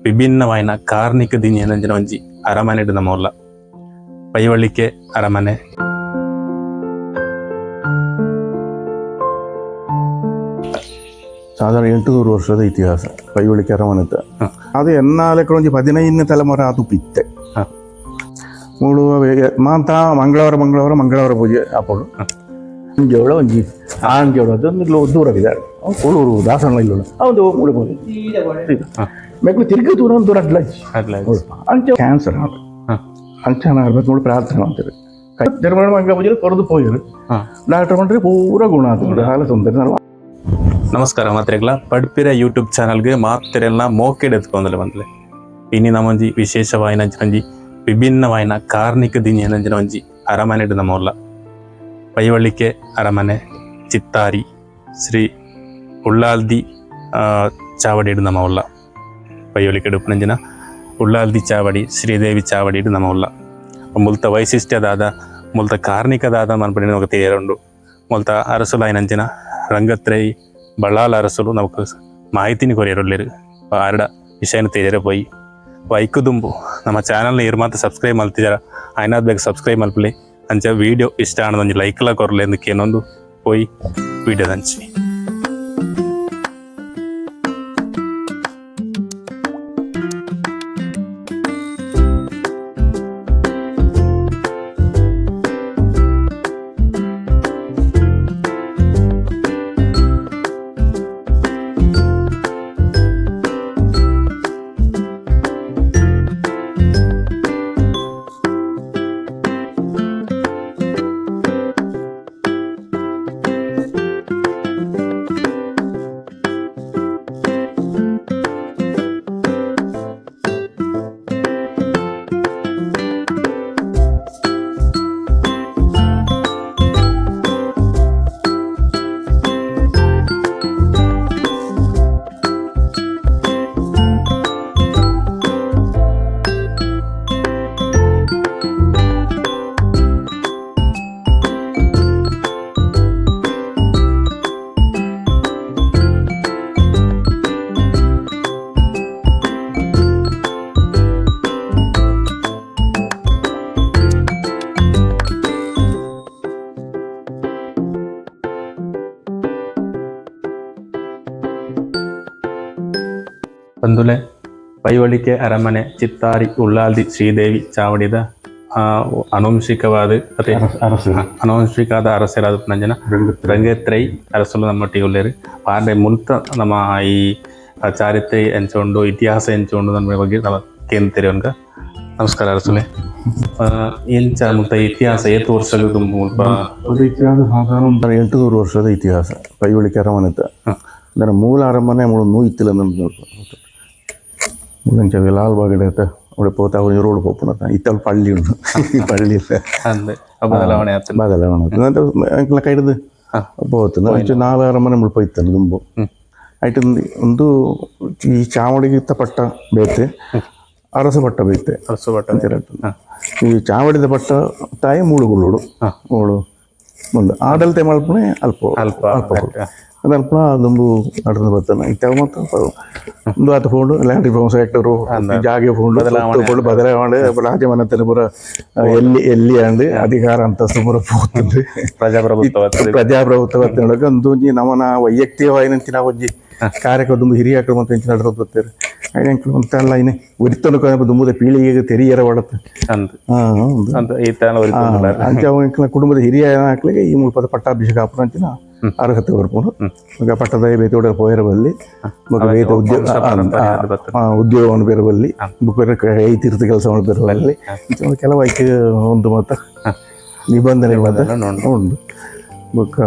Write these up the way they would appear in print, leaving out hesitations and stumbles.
ವಿಭಿನ್ನವಾಯಿನ ಕಾರ್ಣಿಕ ದಿನ ಒಂಜಿ ಅರಮನೆ ನಮ್ಮಲ್ಲ ಪೈವಳಿಕೆ ಅರಮನೆ. ಸಾಧಾರಣ 800 ವರ್ಷದ ಇತಿಹಾಸ ಪೈವಳಿಕೆ ಅರಮನೆದ. ಅದು ಎನ್ನಾಲೆಕ್ಕ ಒಂಜಿ 15ನೇ ತಲೆಮಾರು ಅದು ಪಿತ್ತೆ ಮೂಳು ಮಾಂತ ಮಂಗಳವಾರ ಪೂಜೆ ಆಪೋಡು ಅಂಜೋಳ ಒಂಜಿ ಆಂಜೋಳ ಅದೊಂದು ದೂರವಿದ್ದಾರೆ ಕೊಳೂರು ದಾಸನ ಇಲ್ಲ ಹೌದು ಮುಳಬಹುದು ಮೆಕ್ಲು ತಿರುಗಿ ದೂರ ಅಂಚ ಕ್ಯಾನ್ಸರ್ ಅಂಚನ ಮೂಳು ಪ್ರಾರ್ಥನೆ ಮಾಡ್ತಾರೆ ಜರ್ಮನ್ ಮಂಗ ಪೂಜೆ ಕೊರದು ಪೋಯರು ಡಾಕ್ಟರ್ ಮಾಡ್ರೆ ಪೂರ ಗುಣ ಆಗ್ತದೆ ಹಾಲ ಸುಂದರ. ನಮಸ್ಕಾರ ಮಾತ್ರೆಗಳ ಪಡ್ಪಿರೆ ಯೂಟ್ಯೂಬ್ ಚಾನಲ್ಗೆ ಮಾತ್ರೆಲ್ಲ ಮೋಕೆಡ್ ಎತ್ಕೊಂಡಲೆ ಬಂದಲೆ ಇನ್ನಿನ ಒಂಜಿ ವಿಶೇಷವಾಯಿನ ಒಂಜಿ ವಿಭಿನ್ನವಾಯಿನ ಕಾರ್ಣಿಕ ದಿನ ಒಂಜಿ ಅರಮನೆ ನಮ್ಮಲ್ಲ ಪೈವಳಿಕೆ ಅರಮನೆ ಚಿತ್ತಾರಿ ಶ್ರೀ ಉಳ್ಳಾಲ್ದಿ ಚಾವಡಿ ನಮ್ಮಲ್ಲ ಪೈವಳಿಕೆ ಡುಪ್ಪನಂಜಿನ ಉಳ್ಳಾಲ್ದಿ ಚಾವಡಿ ಶ್ರೀದೇವಿ ಚಾವಡಿ ನಮ್ಮಲ್ಲ ಮುಲ್ತ ವೈಶಿಷ್ಟ್ಯದಾದ ಮುಲ್ತ ಕಾರ್ಣಿಕದಾದ ಮನ್ಪಡಿನ ఒక ತೇರುಂಡು ಮುಲ್ತ ಅರಸುಲಾಯಿನಂಚಿನ ರಂಗತ್ರೈ ಬಳ್ಳಾಲ ಅರಸುಲು ನಮಕ್ ಮಾಹಿತಿನಿ ಕೊರಿಯರೊಲ್ಲೆರು ಆರಡ ವಿಷಯನ ತೇರೆ ಪೋಯಿ ವೈಕುದುಂಬು ನಮ್ಮ ಚಾನಲ್ನ ಇರು ಮಾತ್ರ ಸಬ್ಸ್ಕ್ರೈಬ್ ಮಲ್ತಿದಾರ ಆಯ್ನಾದ್ ಬೇಕು ಸಬ್ಸ್ಕ್ರೈಬ್ ಮಲ್ಪಲಿ ಅಂಚ ವಿಡಿಯೋ ಇಷ್ಟ ಆನದೊಂದು ಲೈಕ್ಲ ಕೊರಲೆ ಅಂದಕ್ಕೆ ಏನೊಂದು ಪೋಯಿ ವಿಡಿಯೋದ ಹಂಚಿ. ಬಂದುಲೆ ಪೈವಳಿಕೆ ಅರಮನೆ ಚಿತ್ತಾರಿ ಉಳ್ಳಾಲ್ದಿ ಶ್ರೀದೇವಿ ಚಾವಡಿದ ಅನುವಂಶಿಕವಾದ ಅನುವಂಶಿಕಾದ ಅರಸರಾದ ನಂಜನ ರಂಗತ್ರೈ ಅರಸಲು ನಮ್ಮೊಟ್ಟಿಗೆ ಉಳ್ಳೇರು ಪಾಂಡೆ ಮುಲ್ತ ನಮ್ಮ ಈ ಚಾರಿತ್ರೆ ಎಂಚೊಂಡು ಇತಿಹಾಸ ಎಂಚೊಂಡು ನಮ್ಮ ಬಗ್ಗೆ ನಾವು ಕೇಂದ್ರೀ ಅನ್ಕ ನಮಸ್ಕಾರ ಅರಸುಲೆ ಎಂಚ ಮುಲ್ತ ಇತಿಹಾಸ ಏತು ವರ್ಷಗಳು ಇತಿಹಾಸ ಸಾಧಾರಣ 800 ವರ್ಷದ ಇತಿಹಾಸ ಪೈವಳಿಕೆ ಅರಮನೆದ. ಅದರ ಮೂಲ ಅರಮನೆ ಮೂಳು ಇತ್ತಿಲ್ಲ ಮುಂಚೆ ಲಾಲ್ ಬಾಗಡೆ അവിടെ പോത്ത് അവർ റോഡ് പോപ്പണ ഇത്തവണ പള്ളിയുണ്ട് ഈ പള്ളിയിൽ ബദലാവണ എന്നിട്ട് കരുത് പോത്തുന്ന 4 ಅರಮನೆ ಮುಳ್ಳು ಪೋಯ್ತಾನೆ ದುಂಬು ಆಯ್ತು ಒಂದು ಈ ಚಾವಡಿಗಿತ್ತ ಪಟ್ಟ ಬೇತೆ ಅರಸ ಪಟ್ಟ ಬೇತೆ ಅಂತ ಈ ಚಾವಡಿದ ಪಟ್ಟ ತಾಯಿ ಮೂಳುಗುಳ್ಳುಡು ಮೂಳು ಮುಂದೆ ಆಡಳಿತ ಮಲ್ಪನೆ ಅಲ್ಪ ಅದಲ್ಪ ದುಂಬು ನಡೆದು ಬರ್ತಾನೆ ಇತ್ತಾಗ ಮಾತ್ರ ಒಂದು ಆತ ಫೋಂಡು ಲ್ಯಾಂಡ್ ರಿಫಾರ್ಮ್ಸ್ ಆ್ಯಕ್ಟರು ಜಾಗೆ ಫೋಂಡು ಬದಲಾವಣೆ ರಾಜಮನೆತನ ಪೂರ ಎಲ್ಲಿ ಅಂಡು ಅಧಿಕಾರ ಅಂತಸ್ತು ಪೂರ ಪೋತುಂಡು ಪ್ರಜಾಪ್ರಭುತ್ವ ಒಳಗೆ ಒಂದು ನಮ್ಮನ ವೈಯಕ್ತಿಕವಾಯಿನಂಚಿನ ಒಂಜಿ ಕಾರ್ಯಕ್ರಮ ತುಂಬ ಹಿರಿಯ ಕ್ರಮ ಅಂತ ಹೆಂಚಿನ ನಡೆದು ಬರ್ತಾರೆ ಐನಂಕ್ಲು ಅಂತೆಲ್ಲ ಇನ್ನು ಒರಿತನು ದುಂಬುದ ಪೀಳಿಗೆಗೆ ತೆರಿಯರ ಒಡತ್ತೆ ಅಂಚ ಕುಟುಂಬದ ಹಿರಿಯ ಹಾಕ್ಲಿಕ್ಕೆ ಈ ಮುಲ್ಪದ ಪಟ್ಟಾಭಿಷೇಕ ಹಾಪುನ ಅಂಚಿನ ಅರ್ಹತೆ ಬರ್ಬೋದು ಈಗ ಪಟ್ಟದ ಬೇತೋಡ ಪೋಯರಬಲ್ಲಿ ಉದ್ಯೋಗವನ್ನು ಬೇರಬಲ್ಲಿ ಕೈ ತೀರ್ಥ ಕೆಲಸವನ್ನು ಬೇರಬಲ್ಲಿ ಕೆಲವೈಕೆ ಒಂದು ಮಾತ್ರ ನಿಬಂಧನೆಗಳು ಉಂಟು ಬೊಕ್ಕ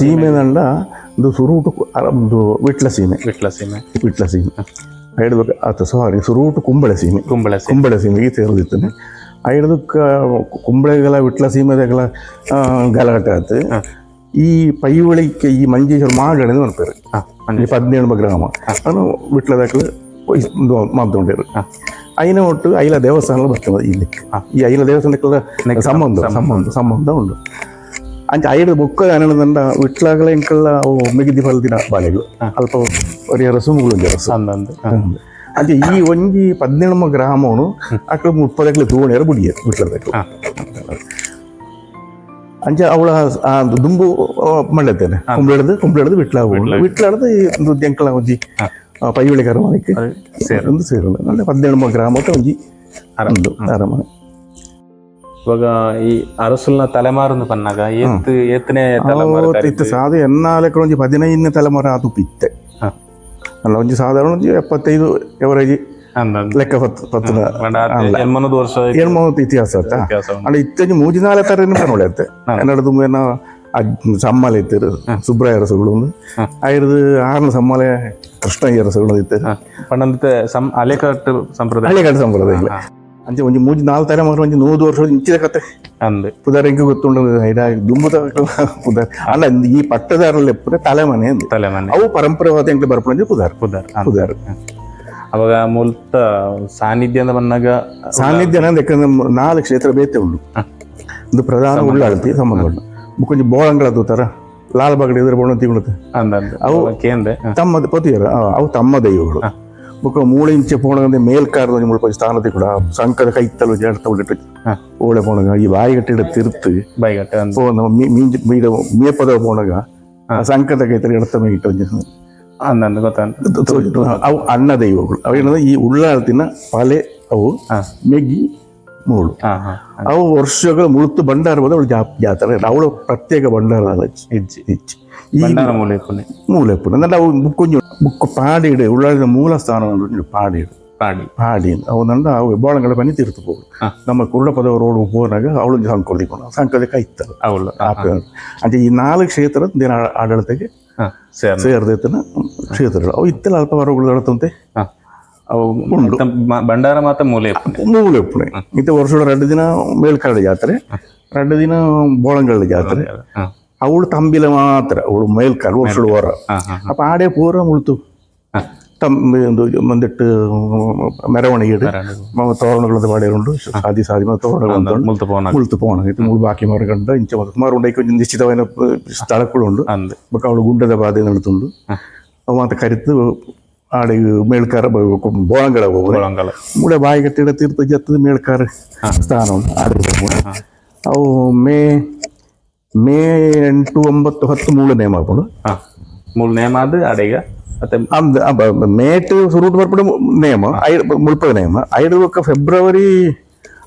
ಸೀಮೆದಂಡ ಇದು ಸುರೂಟು ಒಂದು ವಿಟ್ಲ ಸೀಮೆ ಹಿಡ್ಬೇಕು ಆತ ಸಾರಿ ಸುರೂಟು ಕುಂಬಳೆ ಸೀಮೆಗೆ ಸೇರಿದಿತ್ತಾನೆ ಹಿಡಿದು ಕುಂಬಳೆಗಳ ವಿಟ್ಲ ಸೀಮೆಗಳ ಗಲಾಟೆ ಆಯ್ತು ಈ ಪೈವಳಿಕೆ ಈ ಮಂಜೇಶ್ವರ ಮಾಗಡೆ ಬರ್ತಾರೆ ಈ 17 ಗ್ರಾಮ ನಾನು ವಿಟ್ಲದಾಕಲು ಮಾತೊಂಡಿರು ಐನ ಒಟ್ಟು ಐಲ ದೇವಸ್ಥಾನ ಬರ್ತದೆ ಇಲ್ಲಿ ಈ ಐಲ ದೇವಸ್ಥಾನಕ್ಕೆಲ್ಲ ಸಂಬಂಧ ಉಂಟು ಅಂಚ ಐದು ಬೊಕ್ಕ ಅನಂದ ವಿಟ್ಲಾಗಲ ಇಂಕಲ್ಲ ಅವು ಮಿಗಿದಿ ಫಲದಿನ ಬಾಲೆಗಳು ಅಲ್ಪ ಒರಿಯ ರಸುಮುಗಳು ರಸ ಅಂಚೆ ಈ ಒಂಜಿ 17 ಗ್ರಾಮನು ಅಕ್ಲ 30 ತೂಣೆರ ಬುಡಿಯ ವಿಟ್ಲದಕ್ಲು ಅಂಚ ಅವಳ ದುಂಬು ಮಳ್ಳೆತ್ತೇನೆ ಕುಂಬ್ಳೆಡ್ದು ವಿಟ್ಲಾಡ್ದು ಎಂಕಲ ಒಂಜಿ ಪೈಯುಳಿ ಅರಮನೆಗೆ ಒಂದು ಸೇರಲ್ಲ ಅಂದ್ರೆ 17 ಗ್ರಾಮದ ಒಂಜಿ ಅರಮನೆ. ಇವಾಗ ಈ ಅರಸುಲ್ನ ತಲೆಮಾರು ಪನ್ನಾಗ ಎತ್ತನೇ ಇತ್ತು ಸಾಧ ಎನ್ನಾಲೆಕ್ಕ ಒಂಜಿ 15ನೇ ತಲೆಮಾರು ಆತು ಪಿತ್ತೆ ಅಲ್ಲ ಒಂಜಿ ಸಾಧಾರಣ ಒಂಜಿ 75 ಎವರೇಜ್ ಲೆಕ್ಕ ವರ್ಷ ಇತಿಹಾಸ ಅಲ್ಲ ಇತ್ತಂಜಿ 3-4 ತರ ನೋಡತ್ತೆ ಎನ್ನಡದು ಏನ ಸಮ್ಮಲೆ ಇತ್ತರು ಸುಬ್ರಾಯ ಅರಸುಗಳು ಐದು 6 ಸಮ್ಮಲೆ ಕೃಷ್ಣಯ್ಯ ಅರಸುಗಳು ಇತ್ತರು ಪಂಡಂತೆ ಅಲೆಕಾಟ್ಟು ಸಂಪ್ರದಾಯ ಅಂಚೆ ಒಂಜಿ 3-4 ತಲೆಮಾರು ಒಂಜಿ 100 ವರ್ಷ ಇಂಚಿದ ಕತೆ ಪುದಾರ ಹೆಂಗೆ ಗೊತ್ತುಂಡ ದುಂಬುದ ಪುದಾರ್ ಅಲ್ಲ ಈ ಪಟ್ಟದಾರಲ್ಲಿ ತಲೆಮನೆ ಅವು ಪರಂಪರೆವಾದ ಹೆಂಗೆ ಬರ್ಪಣಿ ಪುದಾರ್ ಅವಾಗ ಮೂಲತ ಸಾನ್ನಿಧ್ಯ ಅಂತ ಬಂದಾಗ ಸಾನ್ನಿಧ್ಯ ಯಾಕಂದ್ರೆ 4 ಕ್ಷೇತ್ರ ಬೇತೆ ಉಂಡು ಒಂದು ಪ್ರಧಾನ ಉಳ್ಳಾಳತಿ ಸಂಬಂಧ ಕೊಂಚ ಬೋಳಂಗಳದ್ದು ತರ ಲಾಲ್ಬಾಗ್ ಎದುರು ಬೋಣ ತಿಂಗಳು ಅವು ತಮ್ಮ ಪತಿಯರ ಅವು ತಮ್ಮ ದೈವಗಳು ಬೊಕ್ಕ 3 ಇಂಚೆ ಪೋಣಗಂದೆ ಮೇಲ್ಕಾರದ ಮುಳ್ಪ ಸ್ಥಾನತೆ ಕೂಡ ಸಂಕದ ಕೈತ್ತಲು ಜಾಡ್ತಾ ಉಳ್ಳಿಟ್ಟು ಓಳೆ ಪೋಣಗ ಈ ಬಾಯಿಗಟ್ಟೆ ತಿರುತ್ತು ಮೇಪದ ಪೋಣಗ ಸಂಕದ ಕೈತಲು ಎಡತ ಮೇಗಿಟ್ಟು ಅವು ಅಣ್ಣ ದೈವಗಳು ಅವೇನಂದ್ರೆ ಈ ಉಳ್ಳಾಳತಿನ ಪಾಲೆ ಅವು ಮೆಗ್ಗಿ ಮೂಳು ಅವು ವರ್ಷಗಳು ಮುಳುತು ಭಂಡಾರ ಬಂದ ಅವಳು ಜಾತ್ರೆ ಅವಳು ಪ್ರತ್ಯೇಕ ಭಂಡಾರ ಹೆಚ್ಚು ಮೂಲೆಪ್ಪು ಅಂದ್ರೆ ಅವು ಬುಕ್ಕು ಪಾಡಿಡು ಉಳ್ಳಾಳಿನ ಮೂಲ ಸ್ಥಾನ ಪಾಡಿ ಅವನಂದ ಅವು ಬಾಳಗಳ ಬನ್ನಿ ತಿರುತು ಹೋಗುದು ನಮ್ಮ ಕುರುಡಪದ ರೋಡ್ ಹೋದಾಗ ಅವಳು ಸಂಕೊಳ್ಕೊಂಡು ಸಂಕದಕ್ಕೆ ಐತಲ್ಲ ಅವಳು ಅಂದ್ರೆ ಈ 4 ಕ್ಷೇತ್ರ ದಿನ ಆಡಳಿತಕ್ಕೆ ಸೇರ್ದೈತನ ಕ್ಷೇತ್ರಗಳು ಅವು ಇತ್ತಲ್ಲ ಅಲ್ಪ ಹೊರಗಳು ನಡತಂತೆ ಅವು ಭಂಡಾರ ಮಾತ್ರ ಮೂಲೆಪ್ಪುಣೆ ಇತ್ತ ವರ್ಷದ 2 ದಿನ ಮೇಲ್ಕಾಡ ಜಾತ್ರೆ 2 ದಿನ ಬೋಳಂಗಳ ಜಾತ್ರೆ ಅವಳು ತಂಬಿಲ ಮಾತ್ರ ಅವಳು ಮೇಲ್ಕಾಡು ವರ್ಷದ ಹೊರ ಅಪ್ಪ ಆಡೇ ಪೂರ ಮುಳ್ತು ಒಂದಿಟ್ಟು ಮೆರವಣಿಗೆ ತೋರಣಗಳಂತ ಬಾಡಿರುಂಡು ಸಾದಿ ತೋರಣಗಳು ಮುಳ್ತು ಪೋಣ ಮುಳು ಬಾಕಿ ಮರಗಂಡ ಇಂಚ ಸುಮಾರು ಉಂಡೈಕ ನಿಶ್ಚಿತವಾದ ಸ್ಥಳಗಳು ಉಂಡು ಬೊಕ್ಕ ಅವಳು ಗುಂಡದ ಬಾಧೆ ನಡುತ್ತುಂಡು ಅವು ಮಾತ್ರ ಕರಿತು ಆಡೆ ಮೇಳ್ಕಾರ ಬೋಳಂಗಳ ಮೂಳೆ ಬಾಯಿಗಟ್ಟಿಡ ತೀರ್ಥ ಜತ್ತದ ಮೇಳ್ಕಾರ ಸ್ಥಾನ ಉಂಟು ಆಡ ಅವು ಮೇ 8, 9, 10 ಮೂಲ ನೇಮ ಹಾಕೊಂಡು ನೇಮ ಆದ ಅಡೆಗ ಮೇಟ್ ಸುರುಟ್ ಬರ್ಪಡೆ ನೇಮ ಮುಳ್ಪದ ನೇಮ 5 ಫೆಬ್ರವರಿ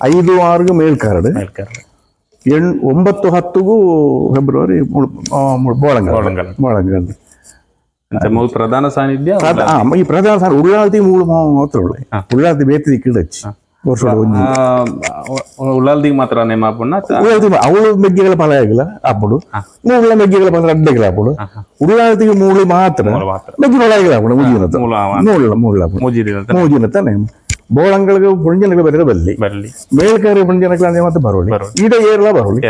5, 6 ಮೇಲ್ಕಾರಡು 9, 10 ಫೆಬ್ರವರಿ ಬೋಳಂಗ ಪ್ರಧಾನ ಸಾನ್ನಿಧ್ಯ ಈ ಪ್ರಧಾನ ಸಾನ್ನಿಧ್ಯ ಉಳ್ಳಾಳ್ತಿ ಮೂಳು ಮಾತ್ರ ಉಳ್ಳಾಳ್ತಿ ಬೇತಿ ಕಿಡಚ್ಚಿ ಉಳ್ಳಾಲ್ದಿಗೆ ಮಾತ್ರ ನೇಮ ಅವಳು ಮೆಗ್ಗೆಗಳ ಫಲ ಆಗಿಲ್ಲ ಹಾಪಡು ಮೂಲ ಮೆಗ್ಗೆಗಳ ಫಲ ಅಡ್ಡೆಗಳ ಹಾಪಡು ಉಳ್ಳಾಳ್ತಿಗೆ ಮೂಳು ಮಾತ್ರ ಮೆಗ್ಗಿನ ಆಗಿಲ್ಲ ಹಾಪಡು ಮೂಜಿನತ್ತ ನೇಮ ಬೋಳಂಗಳಿಗೆ ಪುಂಜನಗಳು ಬರೆದ ಬಲ್ಲಿ ಮೇಲ್ಕಾರಿ ಪುಂಜನಗಳ ನೇಮ ಮತ್ತೆ ಬರೋಳಿ ಈಡ ಏರ್ಲ ಬರೋಳಿ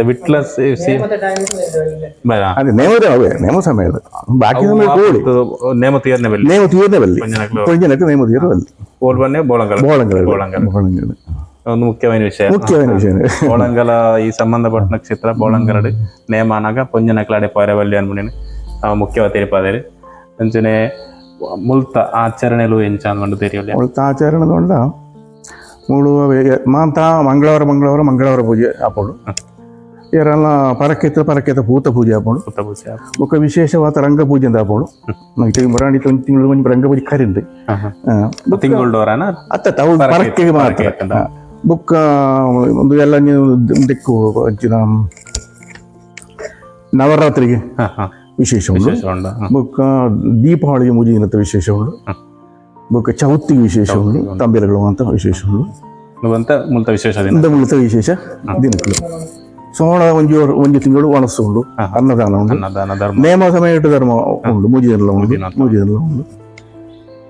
ವಿಟ್ಲ ಅದೇ ನೇಮದ ಅವೇ ನೇಮ ಸಮಯದ ಬಾಕಿ ಸಮಯ ಕೋಳಿ ನೇಮ ತೀರ್ನೆ ಬಲ್ಲಿ ಪುಂಜನಕ್ಕೆ ನೇಮ ತೀರ ಬಲ್ಲಿ ಒಂದು ಮುಖ್ಯವಾದ ವಿಷಯ ಬೋಳಂಗಲ ಈ ಸಂಬಂಧಪಟ್ಟ ನಕ್ಷತ್ರ ಬೋಳಂಗಲಡ್ ನೇಮ ಅನಾಗ ಪೊಂಜನಕ್ಲಾಡೆ ಪಾರೆವಲ್ಲಿ ಅನ್ಬಿಡಿ ಮುಖ್ಯವಾದ ತಿರುಪಾದೇರಿ ಅಂಚನೆ ಮುಲ್ತ ಆಚರಣೆಲು ಎಂಚ ಅಂದ್ಕೊಂಡು ತೆರಿಯಲ್ಲ ಮುಲ್ತ ಆಚರಣೆ ಕೊಂಡ ಮೂಳು ಮಾಂತ ಮಂಗಳವಾರ ಪೂಜೆ ಹಾಕೊಂಡು ಯಾರೆಲ್ಲ ಪರಕೆತ್ತ ಪೂತ ಪೂಜೆ ಹಾಕೊಂಡು ಬೊಕ್ಕ ವಿಶೇಷವಾದ ರಂಗ ಪೂಜೆ ಅಂತ ಹಾಕೊಂಡು ಮರಾಣಿ ತಿಂಗಳು ಒಂಜಿ ರಂಗ ಪೂಜೆ ಕರಿಂದು ಅತ್ತ ಅವು ಪರಕೆಗೆ ಮಾತ್ರ ಬೊಕ್ಕ ಒಂದು ಎಲ್ಲ ನೀವು ದಿಕ್ಕು ಅಂಚಿನ ನವರಾತ್ರಿಗೆ ವಿಶೇಷ ಉಂಟು ಬೊಕ್ಕ ದೀಪಾವಳಿಗೆ ಮುಜಿನಂತ ವಿಶೇಷ ಉಂಟು ಬೊಕ್ಕ ಚೌತಿಗೆ ವಿಶೇಷ ಉಂಟು ತಂಬಿಲಗಳು ಅಂತ ವಿಶೇಷ ಉಂಟು ಮುಲ್ತ ವಿಶೇಷ ದಿನಗಳು ಸೋಣ ಒಂಜಿ ತಿಂಗಳು ಒಣಸು ಉಂಡು ಅನ್ನದಾನ ಉಂಡು ನೇಮ ಸಮಯ ಧರ್ಮ ಉಂಡು ಮೂಜಿನೆಲ್ಲ ಉಂಡು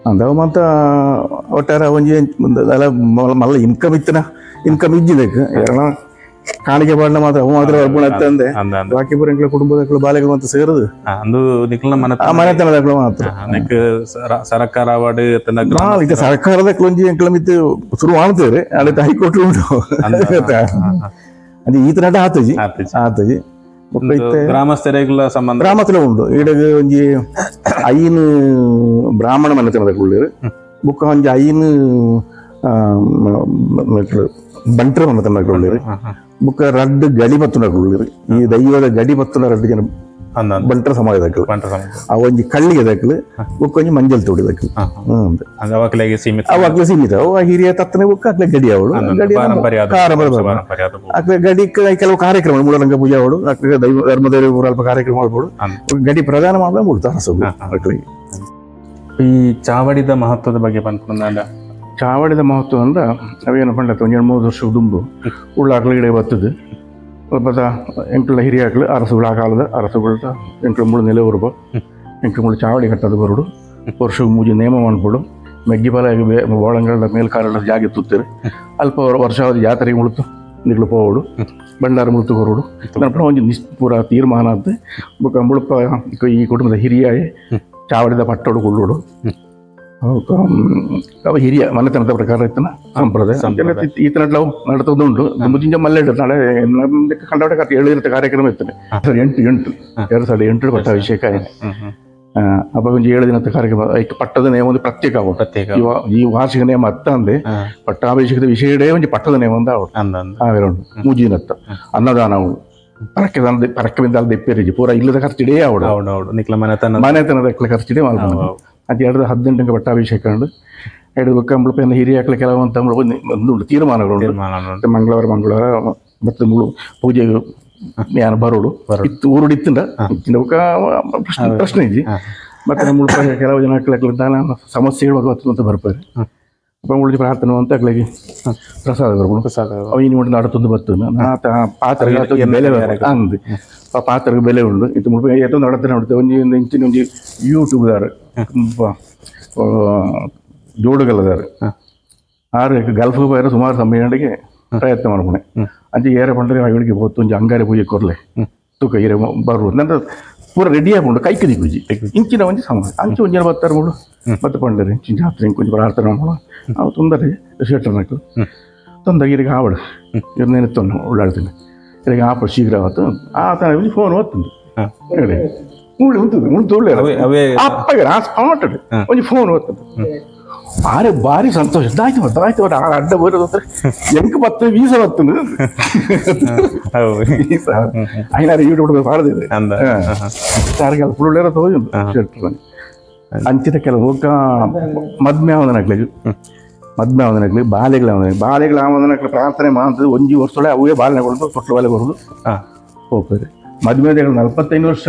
ಅಂದವ ಮತ್ತ ಒಟ್ಟಾರೆ ಒಂಜಿ ಮಲ್ಲ ಇನ್ಕಮ್ ಇಜ್ಜಿದಕ್ಕೆ ಕಾಣಿಕೆ ಪಾಡ್ನ ಮಾತ್ರ ಅವು ಮಾತ್ರ ಅರ್ಪಣ ತಂದೆ ಬಾಕಿ ಬರಂಗಳ ಕುಟುಂಬದ ಬಾಲೆಗಳು ಅಂತ ಸೇರುದು ಮನೆತನದ ಮಾತ್ರ ಸರ್ಕಾರ ಸರ್ಕಾರದ ಒಂಜಿ ಎಂಕ್ಲ ಮಿತ್ತು ಶುರು ಮಾಡ್ತೇವೆ ಅಲ್ಲಿ ಹೈಕೋರ್ಟ್ ಉಂಟು ಅದು ಈತ ನಟ ಆತಜಿ ಗ್ರಾಮಸ್ಥರಿಗೆಲ್ಲ ಸಂಬಂಧ ಗ್ರಾಮத்துல ಉಂಡು ಈಡಗ ಒಂಜಿ ಐನ್ ಬ್ರಾಹ್ಮಣ ಮನೆತನದ ಕುಳ್ಳೇರು ಬುಕ್ಕ ಒಂಜಿ ಐನ್ ಬಂಟ್ರ ಮನೆತನದ ಕುಳ್ಳೇರು ಬುಕ್ಕ ರಡ್ಡು ಗಡಿ ಬತ್ತುನ ಕುಳ್ಳೇರು ಈ ದೈವದ ಗಡಿ ಬತ್ತುನ ರಡ್ಡು ಜನ ಬಂಟ್ರ ಸಮಾಜದಕ್ಕಲು ಆ ಒಂಜಿ ಕಳ್ಳಿಗೆ ದಕ್ಕಲು ಬುಕ್ಕ ಒಂಜಿ ಮಂಜಲ್ ತೋಡಿ ದಕ್ಕಲು ಅವಾಗಲೇ ಸೀಮಿತ ಅವು ಹಿರಿಯ ತತ್ತನೆ ಬುಕ್ಕ ಅಕ್ಲೆ ಗಡಿ ಅವಳು ಅಕ್ಲೆ ಗಡಿ ಕೆಲವು ಕಾರ್ಯಕ್ರಮ ಮೂಲರಂಗ ಪೂಜೆ ಅವಳು ಅಕ್ಲೆ ದೈವ ಧರ್ಮದೇವಿ ಅಲ್ಪ ಕಾರ್ಯಕ್ರಮ ಮಾಡ್ಬೋದು ಗಡಿ ಪ್ರಧಾನ ಮಾಡ್ದ ಮುಡ್ತಾ ಹಸು ಅಕ್ಲಿಗೆ. ಈ ಚಾವಡಿದ ಮಹತ್ವದ ಬಗ್ಗೆ ಬಂದ್ಕೊಂಡ ಚಾವಡಿದ ಮಹತ್ವ ಅಂದ ಅವೇನು ಪಂಡತ ಒಂದು 2-3 ವರ್ಷ ದುಂಬು ಉಳ್ಳ ಅಕ್ಲಿಗಡೆ ಬರ್ತದೆ ಸ್ವಲ್ಪ ಎಂಕ್ಲ ಹಿರಿಯ ಆಕಳು ಅರಸುಗಳು ಆ ಕಾಲದ ಅರಸುಗಳ್ದ ಎಂಕ್ಲ ಮುಳು ನೆಲೆ ಉರ್ಬ ಎಂಕ್ಲ ಮುಳು ಚಾವಡಿ ಕಟ್ಟದು ಬರೋಡು ವರ್ಷಕ್ಕೆ ಮೂಜಿ ನೇಮ ಮಾಡ್ಬಿಡು ಮೆಗ್ಗಿಬಲ ಒಳಂಗಳ ಮೇಲ್ಕಾಲ ಜಾಗ ತುತ್ತಾರೆ ಅಲ್ಪ ವರ್ಷಾವಧಿ ಜಾತ್ರೆಗೆ ಮುಳುತು ನಿಗ್ಲು ಪೋವಡು ಬಂಡಾರ ಮುಳುತು ಹೊರಡು ನನ್ನಪ್ಪ ಒಂದು ಪೂರ ತೀರ್ಮಾನ ಅಂತ ಬುಕ್ಕ ಮುಳುಪ ಈ ಕುಟುಂಬದ ಹಿರಿಯ ಚಾವಡಿದ ಪಟ್ಟೋಡು ಕುಳ್ಳೋಡು ಅವ ಹಿರಿಯ ಮನೆತನದ ಪ್ರಕಾರ ಇತ್ತನ ಸಂಪ್ರದಾಯ ಈತನಟ್ಲ ನಡ್ತದುಂಟು ಮುಂಚಿನ ಮಲ್ಲೆಡ್ ನಾಳೆ ಕಂಡಾಟ ಕತೆ ಹೇಳಿರುತ್ತೆ ಕಾರ್ಯಕ್ರಮ ಇರ್ತದೆ 2008 ಪಟ್ಟಾಭಿಷೇಕ ಅಪ್ಪ ಒಂಜಿ 7 ದಿನದ ಕಾರ್ಯಕ್ರಮ ಪಟ್ಟದ ನೇಮ ಒಂದು ಪ್ರತ್ಯೇಕ ಈ ವಾರ್ಷಿಕ ನೇಮ ಅತ್ತ ಅಂದೆ ಪಟ್ಟಾಭಿಷೇಕದ ವಿಷಯಡೇ ಒಂಜಿ ಪಟ್ಟದ ನೇಮ ಒಂದು ಆವಿರುಂಡು ಮೂಜಿನತ್ತ ಅನ್ನದಾನ ಅವಳು ಪರಕ್ಕವಿಂದ ಅಲ್ದ ಇಪ್ಪೇರಿಜಿ ಪೂರ ಇಲ್ಲದ ಖರ್ಚಿಡೇ ಅವಳು ಮನೆತನದ ಖರ್ಚಿಡೇ ಮಾಡ್ಬೋದು ಅದು 2018 ಪಟ್ಟಾಭಿಷೇಕ ಉಂಡು ಕಂಬಳಪ ಹಿರಿಯ ಹಾಕಲು ಕೆಲವಂತ ಒಂದುಂಟು ತೀರ್ಮಾನಗಳು ಮಂಗಳವಾರ ಮತ್ತು ಮುಳು ಪೂಜೆಗೆ ಯಾರು ಬರೋಡು ಇತ್ತು ಊರುಡಿತ್ತಂಡ ಪ್ರಶ್ನೆ ಇಜ್ಜಿ ಮತ್ತೆ ಮುಳುಪ ಕೆಲವು ಜನ ಹಾಕ್ಲಿಕ್ಕೆ ಸಮಸ್ಯೆಗಳು ಅಂತ ಬರ್ತಾರೆ അപ്പം വിളിച്ച് പ്രാർത്ഥന വന്നിട്ട് അക്കളേക്ക് പ്രസാദം കൊടുക്കണം അപ്പോൾ ഇനി കൊണ്ട് നടത്തുന്നു പറ്റുന്നു പാത്രങ്ങൾക്ക് വില ഉണ്ട് ആ പാത്രക്ക് വില ഉണ്ട് ഇത് മുഴുവൻ ഏറ്റവും നടത്തുന്ന ಇಂಚಿನ ಒಂಜಿ ಯೂಟ್ಯೂಬ್ದಾರು ಜೋಡುಗಲ್ಲದಾರು ಆರು ಗಲ್ಫ್ ಬೇರೆ ಸುಮಾರು ಸಮಯಕ್ಕೆ ಪ್ರಯತ್ನ ಮಾಡ್ಕೊಣೆ ಅಂಚೆ ಏರೆ ಬಂದರೆ ಅವಳಿಗೆ ಹೊತ್ತು ಒಂಜಿ ಅಂಗಾರೆ ಪೂಜೆ ಕೊರಲೆ ತೂಕ ಏರೆ ಬರುವುದು ನಂತರ ಪೂರ ರೆಡಿ ಆಗ್ಕೊಂಡು ಕೈಕದಿ ಪೂಜೆ ಇಂಚಿನ ಒಂಜಿ ಸಮಾಜ ಅಂಚೆ ಒಂಜಿನ ಬತ್ತಾರೆ ಮುಳು ಮತ್ತೆ ಪಂಡರೆ ಇಂಚಿನ ಜಾತ್ರೆ ಕೊಂಚ ಪ್ರಾರ್ಥನೆ ಮಾಡೋಣ ಅವು ತೊಂದರೆ ಶೆಟ್ಟರ್ನಕ್ಕು ತೊಂದರೆ ಇರಿಗೆ ಆವಡು ಇವ್ರು ನೆನೆತ್ತೊಂದು ಓಡಾಡ್ತೀನಿ ಇರಿಗೆ ಆಪಡು ಶೀಘ್ರ ಆವತ್ತು ಆ ತನ ಫೋನ್ ಓದ್ತುಂಡು ಹೇಳಿ ಮುಳ್ಳು ಉಂಟು ಮುಳ್ಳು ಅಪ್ಪಗೆ ಆ ಸ್ಪಾಟ್ ಒಂಜಿ ಫೋನ್ ಓದ್ತುಂಡು ಭಾರಿ ಸಂತೋಷ ಆಯ್ತು ಅಡ್ಡ ಬರೋದಂದ್ರೆ ಎಂಕ್ ಬತ್ತ ವೀಸ ಬರ್ತದೆ ಐನಾರು ಯೂಟ್ಯೂಬ್ ಪಾಡದಿದೆ ಸಾರಿಗೆಲ್ಲ ಪುಳ್ಳೆಲ್ಲ ತೋಜುಂಡು ಶೆಟ್ಟರ್ನ ಅಂಚಿನ ಕೆಲವು ಮದ್ಮೆ ಆವದನಕ್ಲಿ ಬಾಲೆಗಳ ಆವದನಕ್ಲಿ ಪ್ರಾರ್ಥನೆ ಮಾಡ್ತದೆ ಒಂಜಿ ವರ್ಷದೊಳೆ ಅವೇ ಬಾಲೆಗಳು ತೊಟ್ಲು ಬಾಲೆ ಬರೋದು ಹೋಗ್ತದೆ ಮದ್ಮೆ 45 ವರ್ಷ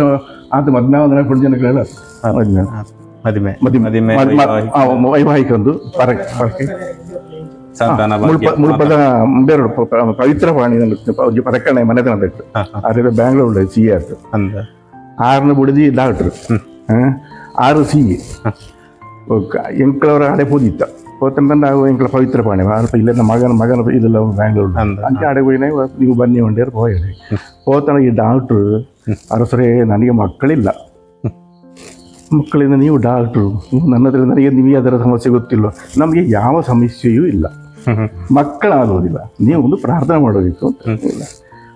ಆತ ಮದ್ಮೆ ಆವದನಕ್ಕೆ ಕೊಟ್ಟು ಜನಗಳೆಲ್ಲ ವೈವಾಹಿಕಂದು ಪರಕ್ಕೆ ಮುಳುಪದ ಬೇರೆ ಪವಿತ್ರಪಾಣಿ ಪರಕಣೆ ಮನೆತನ ಅದೇ ಬ್ಯಾಂಗ್ಳೂರ್ ಸಿ ಆಯ್ತು 6 ಬಿಡಿದಿ ಡಾಕ್ಟ್ರು 6 ಸಿ ಎಂಕ್ಳವರ ಆಡೆ ಪೋದಿತ್ತ ಹೋತಂದ ಎಂಕ್ಳ ಪವಿತ್ರಪಾಣಿ ಅಲ್ಪ ಇಲ್ಲ ಮಗನ ಇದೆಲ್ಲ ಬ್ಯಾಂಗ್ಳೂರ್ ಅಂಚೆ ಆಡೆ ಹೋಯ್ನೆ ನೀವು ಬನ್ನಿ ಹೊಂಡೇರು ಹೋಗಿ ಹೋತನ ಈ ಡಾಕ್ಟ್ರು ಅರಸರೇ ನನಗೆ ಮಕ್ಕಳಿಲ್ಲ ಮಕ್ಕಳಿಂದ ನೀವು ಡಾಕ್ಟ್ರು ನನ್ನ ಹತ್ರ ನನಗೆ ನಿಮಗೆ ಅದರ ಸಮಸ್ಯೆ ಗೊತ್ತಿಲ್ಲ ನಮಗೆ ಯಾವ ಸಮಸ್ಯೆಯೂ ಇಲ್ಲ ಮಕ್ಕಳಾಗೋದಿಲ್ಲ ನೀವು ಒಂದು ಪ್ರಾರ್ಥನೆ ಮಾಡೋದಿತ್ತು ಅಂತ ಇಲ್ಲ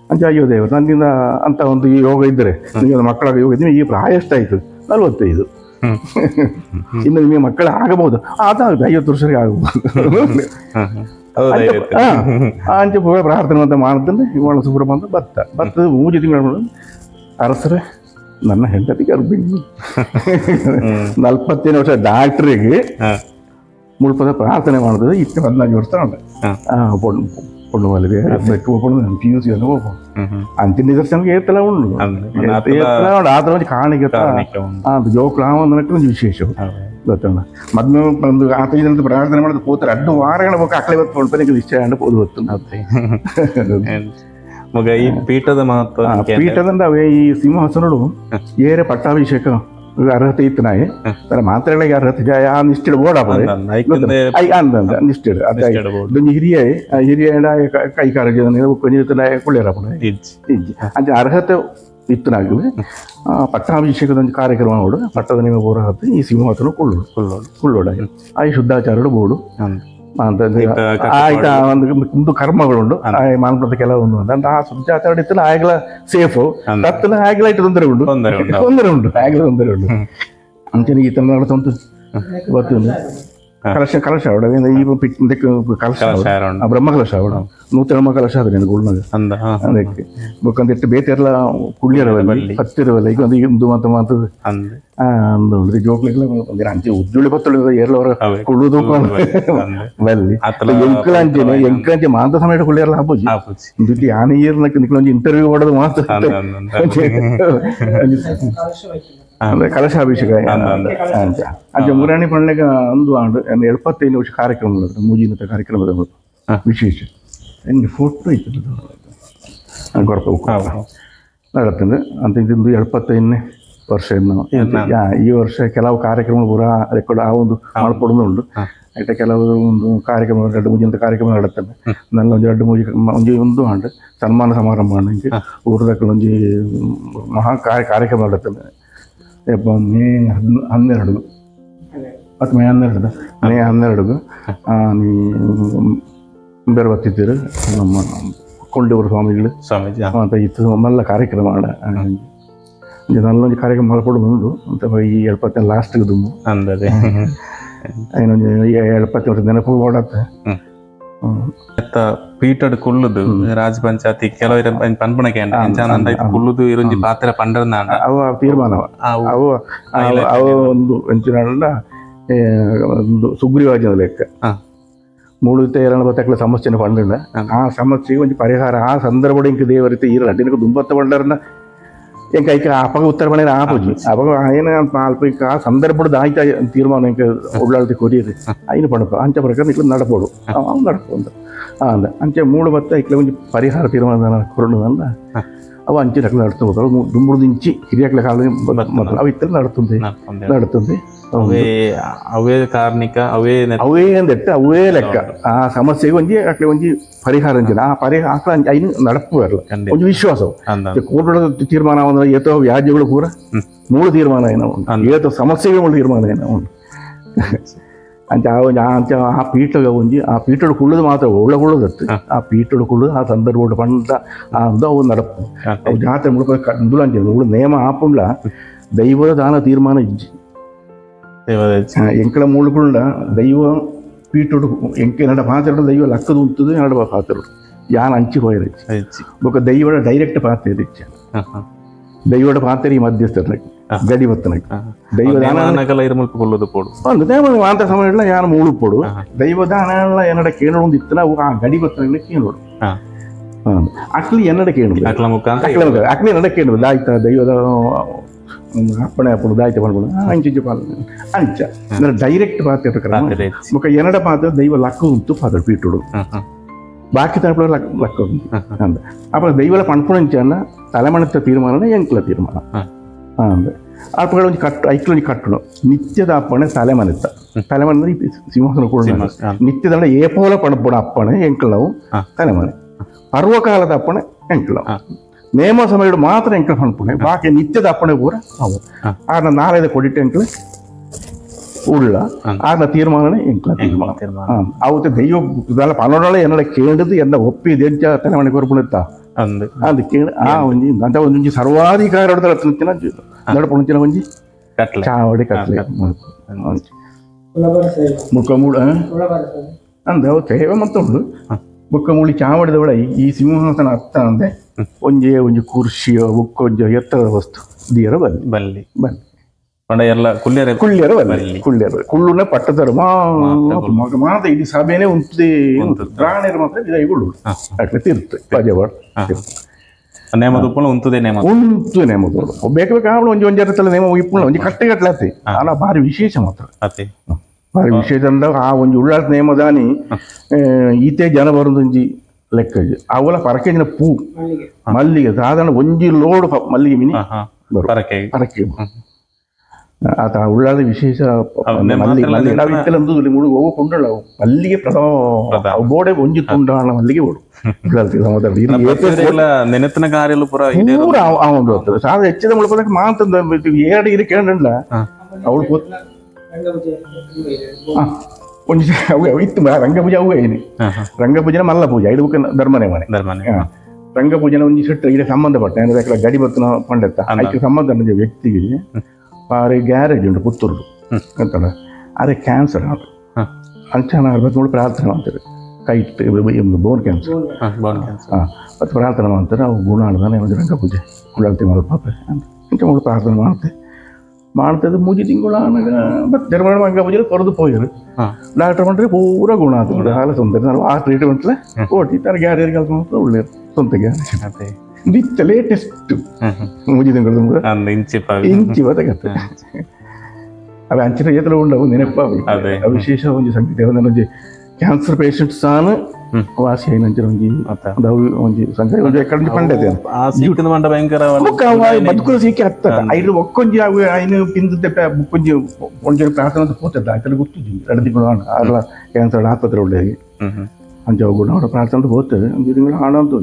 ಅಂಚೆ ಅಯ್ಯೋ ದೇವರು ನನ್ನಿಂದ ಅಂತ ಒಂದು ಯೋಗ ಇದ್ದರೆ ನಿಮಗೆ ಮಕ್ಕಳಾಗ ಯೋಗ ಇದ್ದರೆ ಈ ಪ್ರಾಯ ಎಷ್ಟಾಯಿತು 45 ಇನ್ನು ನಿಮಗೆ ಮಕ್ಕಳು ಆಗಬಹುದು ಅದಾಗುತ್ತೆ 50 ವರ್ಷಕ್ಕೆ ಆಗಬಹುದು ಅಂಚೆ ಪ್ರಾರ್ಥನೆ ಅಂತ ಮಾಡ್ತಾನೆ ಇವಳ ಸುಬ್ರ ಬಂದು ಭತ್ತದ 3 ತಿಂಗಳು ಅರಸರೇ ನನ್ನ ಹೆಂಡತಿ ಗರ್ಭಿಣಿ 45 ವರ್ಷ ಡಾಕ್ಟ್ರಿಗೆ ಮುಳ್ಪದ ಪ್ರಾರ್ಥನೆ ಮಾಡಿದ್ರೆ 15 ವರ್ಷ பொண்ணு வலுவே பொண்ணு PUC வந்து போகும் అంత నిదర్శనం ఏతలా ఉండు ఆతల నుంచి కాಣಿಗೆತ್ತ ಅದು ಜೋಕ್ಲಾವ ಅನ್ನಕ್ಕೆ ಒಂದು ವಿಶೇಷ ಗೊತ್ತಲ್ಲ ಮದ್ಮೆ ಒಂದು 5 ದಿನದ ಪ್ರಾರ್ಥನೆ ಮಾಡೋದು ಪೋತಾರೆ 2 ವಾರಗಳ ಬೇಕು ಅಕ್ಕಳೆ ಇವತ್ತು ಹೊಲ್ಪನಿಗೆ ನಿಶ್ಚಯ ಅಂಡು ಪೋದು ಗೊತ್ತು ಮಗ ಈ ಪೀಠದ ಮಹತ್ವ ಪೀಠದಂದ ಅವೇ ಈ ಸಿಂಹಾಸನಗಳು ಏರೆ ಪಟ್ಟಾಭಿಷೇಕ ಅರ್ಹತೆ ಇತ್ತು ನಾಯಿ ತರ ಮಾತ್ರೆಗಳಿಗೆ ಅರ್ಹತೆ ಆ ನಿಷ್ಠೆ ಓಡಾಪಡೆ ನಿಷ್ಠೆ ಅದೊಂದು ಹಿರಿಯ ಕೈಕಾರ ಕುಳ್ಳಿರಪಡೆ ಅಂದ್ರೆ ಅರ್ಹತೆ ಇತ್ತು ನಾಗಲೇ ಪಟ್ಟಾಭಿಷೇಕದ ಒಂದು ಕಾರ್ಯಕ್ರಮ ನೋಡು ಪಟ್ಟದ ನಿಮ್ಮ ಬೋರ ಹತ್ತು ಈ ಸಿಂಹಾಸನ ಕುಳ್ಳೋಡ ಆ ಶುದ್ಧಾಚಾರ್ಯಗಳು ಬೋಡು ಆಯ್ತಾ ಒಂದು ಕರ್ಮಗಳುಂಡು ಮಾನ್ಪದ ಕೆಲವೊಂದು ಅಂತ ಆ ಸುತ್ತಾಡಿತ್ತಲ್ಲ ಆಗಲ ಸೇಫು ತತ್ತಲ ಆಗಲ ಇಟ್ಟು ತೊಂದರೆ ಉಂಟು ಆಗಲ ತೊಂದರೆ ಉಂಟು ಅಂಚನೆ ಈ ತರ ನಡತಂತು ಗೊತ್ತು ಕಲಶ ಅವಡ ಈ ಕಲಶ ಬ್ರಹ್ಮ ಕಲಶ ಅವಡ ನೂತನ ಕಲಶ ಆದ್ರೆ ಗುಳ್ನಾಗ ಅದಕ್ಕೆ ಬೊಕ್ಕಂದಿಟ್ಟು ಬೇತೆಲ್ಲ ಕುಳ್ಳಿಯರವಲ್ಲ ಹತ್ತಿರವಲ್ಲ ಈಗ ಒಂದು ಇಂದು ಮಾತು ಅಂದು ಜೋಕ್ಲಿಗ್ಲ ಒಂದಿನ ಅಂಚೆ ಉಜ್ಜುಳಿ ಬತ್ತಳು ಏರ್ಲವರ ಕುಳ್ಳುದು ಬಲ್ಲಿ ಎಂಕಂಚೆ ಮಾಂತ ಸಮಯ ಕುಳ್ಳಿಯರಲ್ಲ ಹಬ್ಬಜಿ ಯಾನ ಈರ್ನಕ್ಕೆ ನಿಕ್ಲೊಂದು ಇಂಟರ್ವ್ಯೂ ಹೊಡೆದು ಮಾತ್ರ ಕಲಶಾಭಿಷೇಕ ಅಂಚೆ ಮುರಾಣಿ ಪಂಡ್ಲೆಗ ಒಂದು ಆಂಡು 75 ವರ್ಷ ಕಾರ್ಯಕ್ರಮ ಮೂಜಿನತ ಕಾರ್ಯಕ್ರಮದ ವಿಶೇಷ ಹೆಂಗೆ ಫೋಟೋ ಇತ್ತು ಗೊರಪ ನಡತ್ತದೆ ಅಂತ ಇದು 75ನೇ ವರ್ಷ ಈ ವರ್ಷ ಕೆಲವು ಕಾರ್ಯಕ್ರಮ ಪೂರ ರೆಕಾರ್ಡ್ ಆ ಒಂದು ಮಾಡ್ಕೊಡೋದು ಉಂಟು ಆಯ್ತಾ ಕೆಲವು ಒಂದು ಕಾರ್ಯಕ್ರಮ 2 ಮೂಜಿನತ ಕಾರ್ಯಕ್ರಮ ನಡತ್ತದೆ ನನ್ನ ಒಂದು 2 ಮೂಜಿ ಒಂದು ಆಂಡು ಸನ್ಮಾನ ಸಮಾರಂಭ ಆಂಡು ಊರದಕ್ಕೆ ಒಂದು ಮಹಾ ಕಾರ್ಯಕ್ರಮ ನಡತ್ತದೆ ಮೇ 12 ಮತ್ತು ಮೇ 12 ಬೇರೆ ಬರ್ತಿದ್ದೀರು ನಮ್ಮ ಕೊಂಡೂರು ಸ್ವಾಮೀಜಿ ಅಂತ ಇತ್ತು ನಲ್ಲ ಕಾರ್ಯಕ್ರಮ ನಲ್ಲೊಂದು ಕಾರ್ಯಕ್ರಮ ಮಾಡ್ಕೊಡೋದು ಅಂತ ಈ 70 ಲಾಸ್ಟ್ಗೆ ದುಂಬು ಅಂದದೆ ಇನ್ನೊಂದು 70 ವರ್ಷ ನೆನಪು ಓಡತ್ತೆ ಪೀಟಡ್ ಕುಳ್ಳುದು ರಾಜ ಪಂಚಾಯತಿ ಕೆಲವರು ಪನ್ಪಣಕ್ಕೆ ಕುಳ್ಳುದು ಇರೊಂಜಿ ಪಾತ್ರ ಪಂಡರ್ನ ಅವ ತೀರ್ಮಾನ ಅವು ಒಂದು ಎಂಚಿನಾಡ ಒಂದು ಸುಗ್ರೀವಾಜ್ಞದ ಲೆಕ್ಕ 3 ಸಮಸ್ಯೆನ ಪಂಡ ಆ ಸಮಸ್ಯೆಗೆ ಒಂದು ಪರಿಹಾರ ಆ ಸಂದರ್ಭ ಇಂಕ ದೇವರಿತ ಇರಲ್ಲ ನಿನಗೆ ದುಂಬತ್ತ ಪಂಡರ್ನ ಎಂಕ ಐಕ ಅಪಗ ಉತ್ತರ ಪಣೆ ಆಪುಜಿ ಅಪಗ ಏನ ಅಲ್ಪ ಆ ಸಂದರ್ಭದ ಆಯ್ತಾ ತೀರ್ಮಾನ ಎಂಕ ಉಳ್ಳಾಳತಿ ಕೊರಿಯದು ಐನು ಪಣಪ ಅಂಚ ಪ್ರಕಾರ ನಿಕ್ಲು ನಡಪೋಡು ಅವ್ನು ನಡಪು ಅಂದ ಅಂಚೆ 3 ಬತ್ತ ಇಕ್ಲ ಒಂದು ಪರಿಹಾರ ತೀರ್ಮಾನ ಕೊರೊಂಡು ಅವು ಅಂಚೆ ನಕ್ಲು ನಡ್ತು ದುಂಬುಡು ಇಂಚಿ ಹಿರಿಯಕ್ಲ ಕಾಲ ಅವು ಇತ್ತಲ್ಲ ನಡುತ್ತದೆ ಅವೇ ಕಾರ್ಣಿಕ ಅವೇ ಅಂದೆಟ್ಟು ಅವೇ ಲೆಕ್ಕ ಆ ಸಮಸ್ಯೆಗೆ ಒಂಜಿ ಪರಿಹಾರ ಅಂಚಿನ ಆ ಪರಿಹಾರ ಐನು ನಡಪು ಬರಲ್ಲ ಒಂದು ವಿಶ್ವಾಸ ಕೋರ್ಟ್ ತೀರ್ಮಾನ ಅಂದ್ರೆ ಏತೋ ವ್ಯಾಜ್ಯಗಳು ಪೂರ 3 ತೀರ್ಮಾನ ಏನೋ ಉಂಟು ಏತೋ ಸಮಸ್ಯೆಗೆ 3 ತೀರ್ಮಾನ ಏನೋ ಉಂಟು ಅಂಚ ಆ ಪೀಠಗ ಒಂಜಿ ಆ ಪೀಠಡು ಕುಳ್ಳುದು ಮಾತ್ರ ಒಳ್ಳಗೊಳ್ಳದತ್ತು ಆ ಪೀಠಡು ಕುಳ್ಳುದು ಆ ಸಂದರ್ಭ ಪಂಡ ಅವು ನಡಪು ಅವು ಜಾತ್ರೆ ಮುಳುಕ ಕಂದುಲಂಚ ನೇಮ ಆಪುಂಡ್ಲ ದೈವದ ದಾನ ತೀರ್ಮಾನ ಇಜ್ಜಿ ಎಂಕಳ ಮೂಳುಗುಳ್ಳ ದೈವ ಪೀಠಡು ಎಂಕೆ ನಡ ಪಾತ್ರೆ ದೈವ ಲಕ್ಕದು ಉಂಟದು ನಡುವ ಪಾತ್ರೆ ಯಾನ್ ಅಂಚಿ ಹೋಯ್ರಚ್ಚಿ ಬೊಕ್ಕ ದೈವಡ ಡೈರೆಕ್ಟ್ ಪಾತ್ರೆ ಇಚ್ಚ ದೈವಡ ಪಾತ್ರೆ ಈ ಮಧ್ಯಸ್ಥರ ಗಡಿ ಬತ್ತನಕ್ಕೆ ದೈವದಾನ ಇರುಮಲ್ಪೊಳ್ಳುದು ಪೋಡು ಒಂದು ದೇವ ಮಾಂತ ಸಮಯ ಯಾರು ಮೂಳು ಪೋಡು ದೈವದಾನ ಏನಡ ಕೇಳೋದು ಒಂದು ಇತ್ತನ ಆ ಗಡಿ ಬತ್ತನ ಕೇಳೋಡು ಅಕ್ಲಿ ಎನ್ನಡ ಕೇಳುದು ಅಕ್ಲಿ ನಡ ಕೇಳುದು ಆಯ್ತಾ ದೈವದ ಅಪ್ಪಣೆ ಹಾಕೊಂಡು ದಾಯ್ತ ಮಾಡ್ಬೋದು ಅಂಚೆ ಪಾತ್ರ ಅಂಚ ಅಂದ್ರೆ ಡೈರೆಕ್ಟ್ ಪಾತ್ರೆ ಮುಖ ಎನ್ನಡ ಪಾತ್ರ ದೈವ ಲಕ್ಕ ಉಂಟು ಪಾತ್ರ ಪೀಟುಡು ಬಾಕಿ ತನಕ ಲಕ್ಕ ಉಂಟು ಅಂದ ಅಪ್ಪ ದೈವಲ ಪಣ್ಪುಣಂಚನ್ನ ತಲೆಮಣತ್ತ ತೀರ್ಮಾನ ಎಂಕ್ಲ ತೀರ್ಮಾನ ಅಂದೆ ಅಪ್ಪಗಳ ಒಂದು ಐಕ್ಲೊಂದು ಕಟ್ಟಣ ನಿತ್ಯದ ಅಪ್ಪಣೆ ತಲೆಮನೆತ್ತ ತಲೆಮನೆ ಸಿಂಹಾಸನ ಕೂಡ ನಿತ್ಯದ ಏಪೋಲ ಪಣಪುಣ ಅಪ್ಪಣೆ ಎಂಕ್ಲವು ತಲೆಮನೆ ಪರ್ವಕಾಲದ ಅಪ್ಪಣೆ ಎಂಕ್ಲವು ನೇಮ ಸಮಯ ಮಾತ್ರ ಎಂಕಲ್ ಪಣಪುಣೆ ಬಾಕಿ ನಿತ್ಯದ ಅಪ್ಪಣೆ ಪೂರ ಅವು ಆಗ ನಾಳೆದ ಕೊಡಿಟ್ಟು ಎಂಕ್ಲ ಉಳ್ಳ ಆಗ ತೀರ್ಮಾನನೇ ಎಂಕ್ಲ ತೀರ್ಮಾನ ಅವತ್ತು ದೈವ ಪನ್ನೊಡಳೆ ಎನ್ನಡ ಕೇಳಿದ್ದು ಎಂದ ಒಪ್ಪಿ ದೆಂಚ ತಲೆಮನೆ ಕೊರ್ಪುಣಿತ್ತ ಅದು ಕೇಳಿ ಆ ಒಂಜಿ ಅಂತ ಒಂಜಿ ಸರ್ವಾಧಿಕಾರ ನಡಪುಣಿನ ಒಂಜಿ ಚಾವಡಿ ಕಟ್ಲೆ ಮುಖ ಮೂಡ ಅಂದ ಅವು ಸೇವೆ ಮತ್ತೊಂದು ಬುಕ್ಕ ಮೂಳಿ ಚಾವಡಿದವಳ ಈ ಸಿಂಹಾಸನ ಅತ್ತ ಅಂದೆ ಒಂಜಿ ಕುರ್ಶಿಯೋ ಬುಕ್ಕೊಂಜ ಎತ್ತರದ ವಸ್ತು ದಿಯರ ಬಲ್ಲಿ ಎಲ್ಲ ಕುಳ್ಳಿಯರ ಬಲ್ಲಿ ಕುಳ್ಳುನ ಪಟ್ಟದರು ಮಾತ ಇದು ಸಭೆನೇ ಉಂಟು ಪ್ರಾಣಿಯರು ಮಾತ್ರ ಇದೈಗುಳ್ಳು ಅಟ್ಲೆ ತಿರ್ತು ಪಜವಾಡ್ ಉಂಟು ನೇಮದೋಡು ಬೇಕು ಒಂಜೆರತಲ್ಲ ನೇಮ ಇಪ್ಪುಣ ಒಂಜಿ ಕಟ್ಟೆಗಟ್ಲೆ ಆನ ಭಾರಿ ವಿಶೇಷ ಮಾತ್ರ ಭಾರಿ ವಿಶೇಷ ಅಂದಾಗ ಆ ಒಂಜಿ ಉಳ್ಳಾಟ ನೇಮದಾನಿ ಈತೆ ಜನ ಬರೋದೊಂಜಿ ಲೆಕ್ಕಜ್ ಅವಲ ಪರಕೆಜಿನ ಪೂ ಮಲ್ಲಿಗೆ ಸಾಧಾರಣ ಒಂಜಿ ಲೋಡ್ ಮಲ್ಲಿಗೆ ಮಿನಿ ಪರಕೆ ಆತ ಉಳ್ಳಾದ ವಿಶೇಷ ಮಲ್ಲಿಗೆ ಮುಳುಗು ಹೋಗೋ ಕೊಂಡಳ ಮಲ್ಲಿಗೆ ಬೋಡೆ ಒಂಜಿ ತುಂಡಾಣ ಮಲ್ಲಿಗೆ ಓಡು ನೆನಪಿನ ಕಾರ್ಯಲು ಪೂರ ಸಾಧಾರಣ ಹೆಚ್ಚಿದ ಮುಳುಪದಕ್ಕೆ ಮಾತಂದ 2 ಕೇಳಲ್ಲ ಅವಳು ಒಂಜಿ ಅವು ಇತ್ತು ರಂಗಪೂಜೆ ಅವು ಏನು ರಂಗಪೂಜೆನ ಮಲ್ಲ ಪೂಜೆ ಐದು ಬುಕ್ಕ ಧರ್ಮನೇ ಮನೆ ರಂಗಪೂಜೆನ ಒಂಜಿ ಸೆಟ್ ಈಗ ಸಂಬಂಧಪಟ್ಟ ಅಂದ್ರೆ ಗಡಿ ಬತ್ತನ ಪಂಡತ್ತ ಅದಕ್ಕೆ ಸಂಬಂಧ ವ್ಯಕ್ತಿಗೆ ಬಾರಿ ಗ್ಯಾರೇಜ್ ಉಂಟು ಪುತ್ತೂರು ಅಂತಲ್ಲ ಅದೇ ಕ್ಯಾನ್ಸರ್ ಅದು ಅಂಚನ 63 ಪ್ರಾರ್ಥನೆ ಮಾಡ್ತಾರೆ ಕೈ ಬೋನ್ ಕ್ಯಾನ್ಸರ್ ಮತ್ತು ಪ್ರಾರ್ಥನೆ ಮಾಡ್ತಾರೆ ಅವು ಗುಣ ಆಡ್ದಾನೆ ಒಂದು ರಂಗಪೂಜೆ ಕುಳಲ್ತಿ ಮಲ್ಪ ಅಂತ ಪ್ರಾರ್ಥನೆ ಮಾಡ್ತದೆ ಮೂಜಿ ತಿಂಗಳು ಆನಾಗ ಮತ್ತು ಧರ್ಮ ರಂಗಪೂಜೆ ಕೊರದು ಪೋಯರು ಡಾಕ್ಟರ್ ಮಾಡ್ರೆ ಪೂರ ಗುಣ ಆತು ಹಾಲ ಸ್ವಂತ ನಾವು ಆ ಟ್ರೀಟ್ಮೆಂಟ್ಲೆ ಓಟಿ ತರ ಗ್ಯಾರೇಜ್ ಕಲ್ತು ಮಾತ್ರ ಒಳ್ಳೆ ಸ್ವಂತ ಗ್ಯಾರೇಜ್ ದಿತ್ತ ಲೇಟೆಸ್ಟ್ ಮೂಜಿ ತಿಂಗಳು ಇಂಚಿ ಬತ್ತಗತ್ತೆ ಅవి ಅಂಚಿನ ಏತರ ఉండవు ನೆನಪ ವಿಶೇಷ ಒಂದು ಸಂಗೀತ ಒಂಜಿ ಕ್ಯಾನ್ಸರ್ ಪೇಷಂಟ್ ಸಾನ ವಾಸಿ అయినంచిన ಒಂಜಿ ಸಂಗತಿ ಒಂಜಿ ಎక్కడ ಪಂಡತೆ ಬದುಕುಲ ಸೀಕೆ ಹತ್ತದ ಐದು ಒಕ್ಕೊಂಜಿ ಐನು ಪಿಂದ ಬುಕ್ಕೊಂಜಿ ಒಂಜಿ ಪ್ರಾರ್ಥನೆ ಅಂತ ಪೋತದ ಆಯ್ತಲ್ಲ ಗೊತ್ತು ಎರಡು ತಿಂಗಳು ಅಲ್ಲ ಕ್ಯಾನ್ಸರ್ ಆಸ್ಪತ್ರೆ ಒಳ್ಳೆಯಾಗಿ ಅಂಚ ಗುಣ ಅವರ ಪ್ರಾರ್ಥನೆ ಅಂತ ಹೋಗ್ತದೆ ಒಂದು ತಿಂಗಳು ಹಣ ಅಂತ